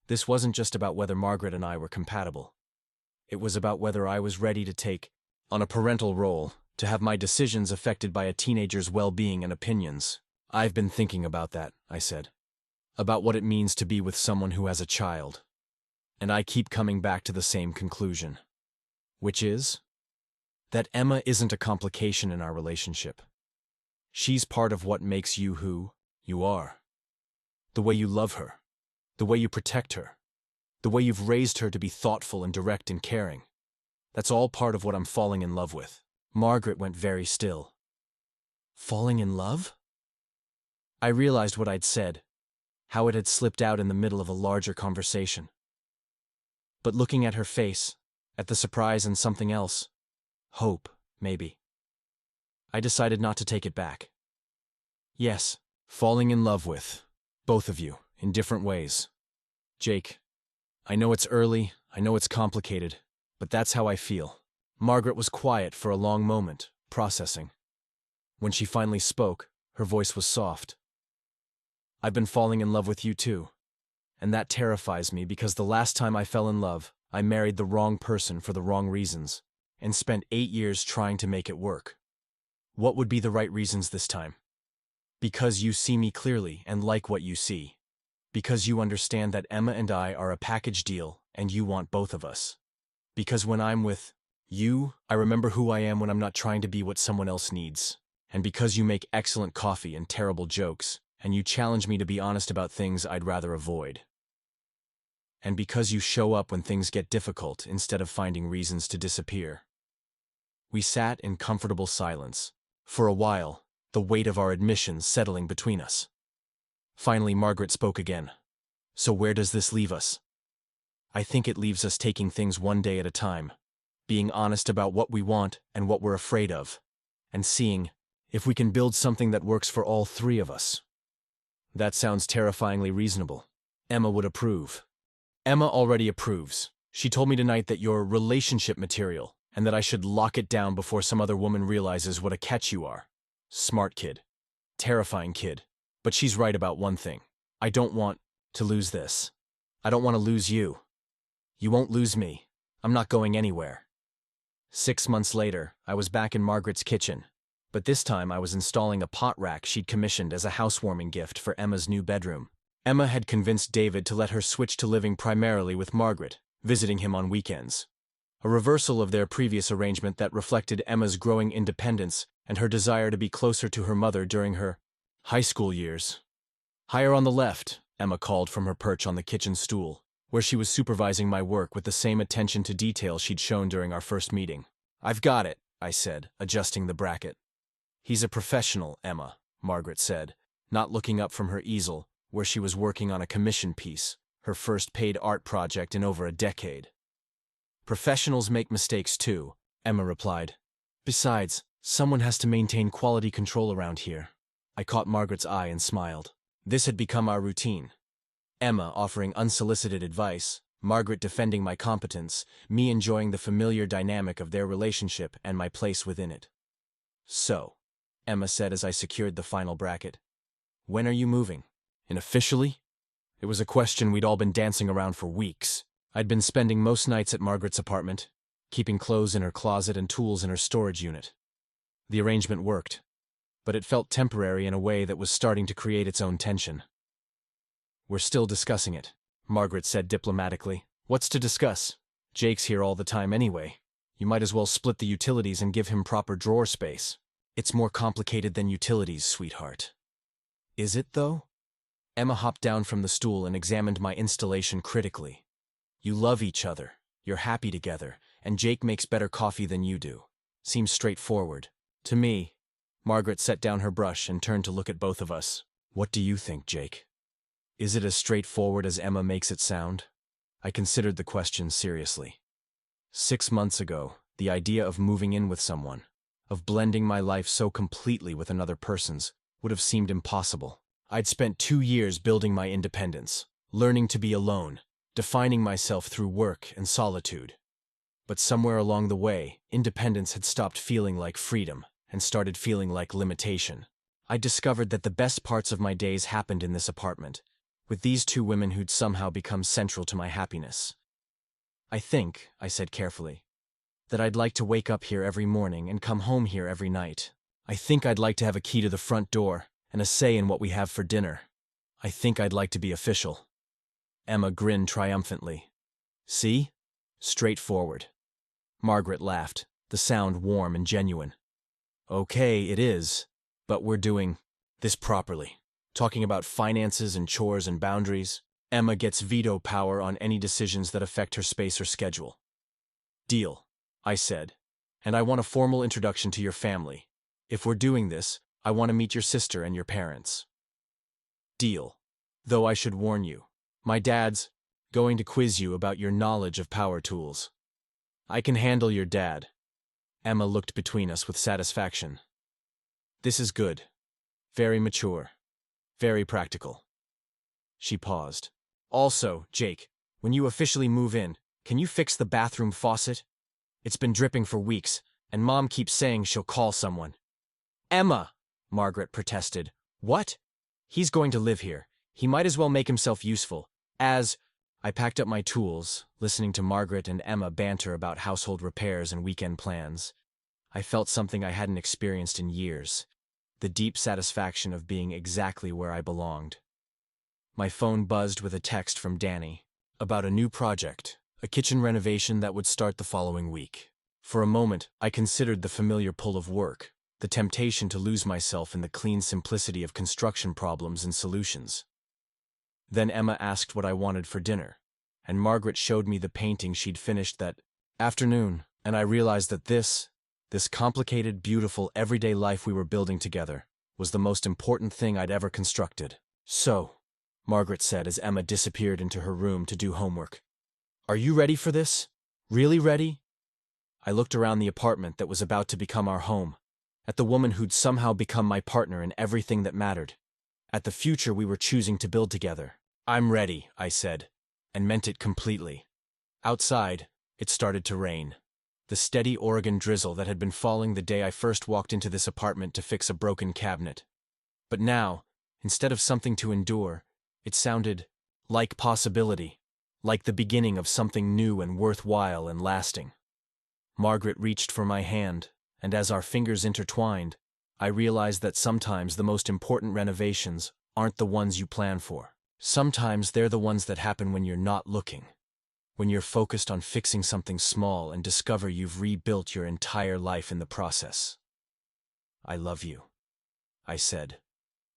This wasn't just about whether Margaret and I were compatible. It was about whether I was ready to take on a parental role, to have my decisions affected by a teenager's well-being and opinions. I've been thinking about that, I said. About what it means to be with someone who has a child. And I keep coming back to the same conclusion. Which is? That Emma isn't a complication in our relationship. She's part of what makes you who you are. The way you love her. The way you protect her. The way you've raised her to be thoughtful and direct and caring. That's all part of what I'm falling in love with. Margaret went very still. Falling in love? I realized what I'd said, how it had slipped out in the middle of a larger conversation. But looking at her face, at the surprise and something else, hope, maybe, I decided not to take it back. Yes, falling in love with, both of you, in different ways. Jake, I know it's early, I know it's complicated, but that's how I feel. Margaret was quiet for a long moment, processing. When she finally spoke, her voice was soft. I've been falling in love with you too, and that terrifies me because the last time I fell in love, I married the wrong person for the wrong reasons, and spent 8 years trying to make it work. What would be the right reasons this time? Because you see me clearly and like what you see. Because you understand that Emma and I are a package deal and you want both of us. Because when I'm with you, I remember who I am when I'm not trying to be what someone else needs. And because you make excellent coffee and terrible jokes, and you challenge me to be honest about things I'd rather avoid. And because you show up when things get difficult instead of finding reasons to disappear. We sat in comfortable silence. For a while, the weight of our admissions settling between us. Finally, Margaret spoke again. So where does this leave us? I think it leaves us taking things one day at a time, being honest about what we want and what we're afraid of, and seeing if we can build something that works for all three of us. That sounds terrifyingly reasonable. Emma would approve. Emma already approves. She told me tonight that you're relationship material, and that I should lock it down before some other woman realizes what a catch you are. Smart kid. Terrifying kid. But she's right about one thing. I don't want to lose this. I don't want to lose you. You won't lose me. I'm not going anywhere. 6 months later, I was back in Margaret's kitchen, but this time I was installing a pot rack she'd commissioned as a housewarming gift for Emma's new bedroom. Emma had convinced David to let her switch to living primarily with Margaret, visiting him on weekends. A reversal of their previous arrangement that reflected Emma's growing independence and her desire to be closer to her mother during her high school years. Higher on the left, Emma called from her perch on the kitchen stool, where she was supervising my work with the same attention to detail she'd shown during our first meeting. I've got it, I said, adjusting the bracket. He's a professional, Emma, Margaret said, not looking up from her easel, where she was working on a commission piece, her first paid art project in over a decade. Professionals make mistakes too, Emma replied. Besides, someone has to maintain quality control around here. I caught Margaret's eye and smiled. This had become our routine. Emma offering unsolicited advice, Margaret defending my competence, me enjoying the familiar dynamic of their relationship and my place within it. So, Emma said as I secured the final bracket. When are you moving? And officially? It was a question we'd all been dancing around for weeks. I'd been spending most nights at Margaret's apartment, keeping clothes in her closet and tools in her storage unit. The arrangement worked, but it felt temporary in a way that was starting to create its own tension. We're still discussing it, Margaret said diplomatically. What's to discuss? Jake's here all the time anyway. You might as well split the utilities and give him proper drawer space. It's more complicated than utilities, sweetheart. Is it, though? Emma hopped down from the stool and examined my installation critically. You love each other, you're happy together, and Jake makes better coffee than you do. Seems straightforward. To me. Margaret set down her brush and turned to look at both of us. What do you think, Jake? Is it as straightforward as Emma makes it sound? I considered the question seriously. 6 months ago, the idea of moving in with someone, of blending my life so completely with another person's, would have seemed impossible. I'd spent 2 years building my independence, learning to be alone, defining myself through work and solitude. But somewhere along the way, independence had stopped feeling like freedom and started feeling like limitation. I discovered that the best parts of my days happened in this apartment, with these two women who'd somehow become central to my happiness. I think, I said carefully, that I'd like to wake up here every morning and come home here every night. I think I'd like to have a key to the front door and a say in what we have for dinner. I think I'd like to be official. Emma grinned triumphantly. See? Straightforward. Margaret laughed, the sound warm and genuine. Okay, it is, but we're doing this properly. Talking about finances and chores and boundaries. Emma gets veto power on any decisions that affect her space or schedule. Deal, I said, and I want a formal introduction to your family. If we're doing this, I want to meet your sister and your parents. Deal. Though I should warn you, my dad's going to quiz you about your knowledge of power tools. I can handle your dad. Emma looked between us with satisfaction. This is good. Very mature. Very practical. She paused. Also, Jake, when you officially move in, can you fix the bathroom faucet? It's been dripping for weeks, and Mom keeps saying she'll call someone. Emma, Margaret protested. What? He's going to live here. He might as well make himself useful. As I packed up my tools, listening to Margaret and Emma banter about household repairs and weekend plans. I felt something I hadn't experienced in years, the deep satisfaction of being exactly where I belonged. My phone buzzed with a text from Danny about a new project, a kitchen renovation that would start the following week. For a moment, I considered the familiar pull of work, the temptation to lose myself in the clean simplicity of construction problems and solutions. Then Emma asked what I wanted for dinner, and Margaret showed me the painting she'd finished that afternoon, and I realized that this complicated, beautiful, everyday life we were building together was the most important thing I'd ever constructed. "So," Margaret said as Emma disappeared into her room to do homework, "are you ready for this? Really ready?" I looked around the apartment that was about to become our home, at the woman who'd somehow become my partner in everything that mattered, at the future we were choosing to build together. "I'm ready," I said, and meant it completely. Outside, it started to rain. The steady Oregon drizzle that had been falling the day I first walked into this apartment to fix a broken cabinet. But now, instead of something to endure, it sounded like possibility, like the beginning of something new and worthwhile and lasting. Margaret reached for my hand, and as our fingers intertwined, I realized that sometimes the most important renovations aren't the ones you plan for. Sometimes they're the ones that happen when you're not looking, when you're focused on fixing something small and discover you've rebuilt your entire life in the process. "I love you," I said,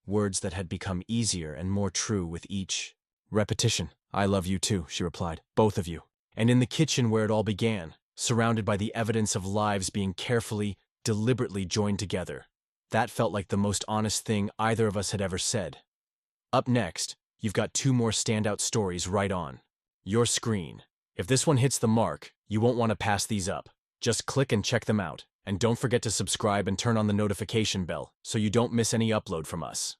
words that had become easier and more true with each repetition. "I love you too," she replied, "both of you." And in the kitchen where it all began, surrounded by the evidence of lives being carefully, deliberately joined together, that felt like the most honest thing either of us had ever said. Up next, you've got two more standout stories right on your screen. If this one hits the mark, you won't want to pass these up. Just click and check them out, and don't forget to subscribe and turn on the notification bell so you don't miss any upload from us.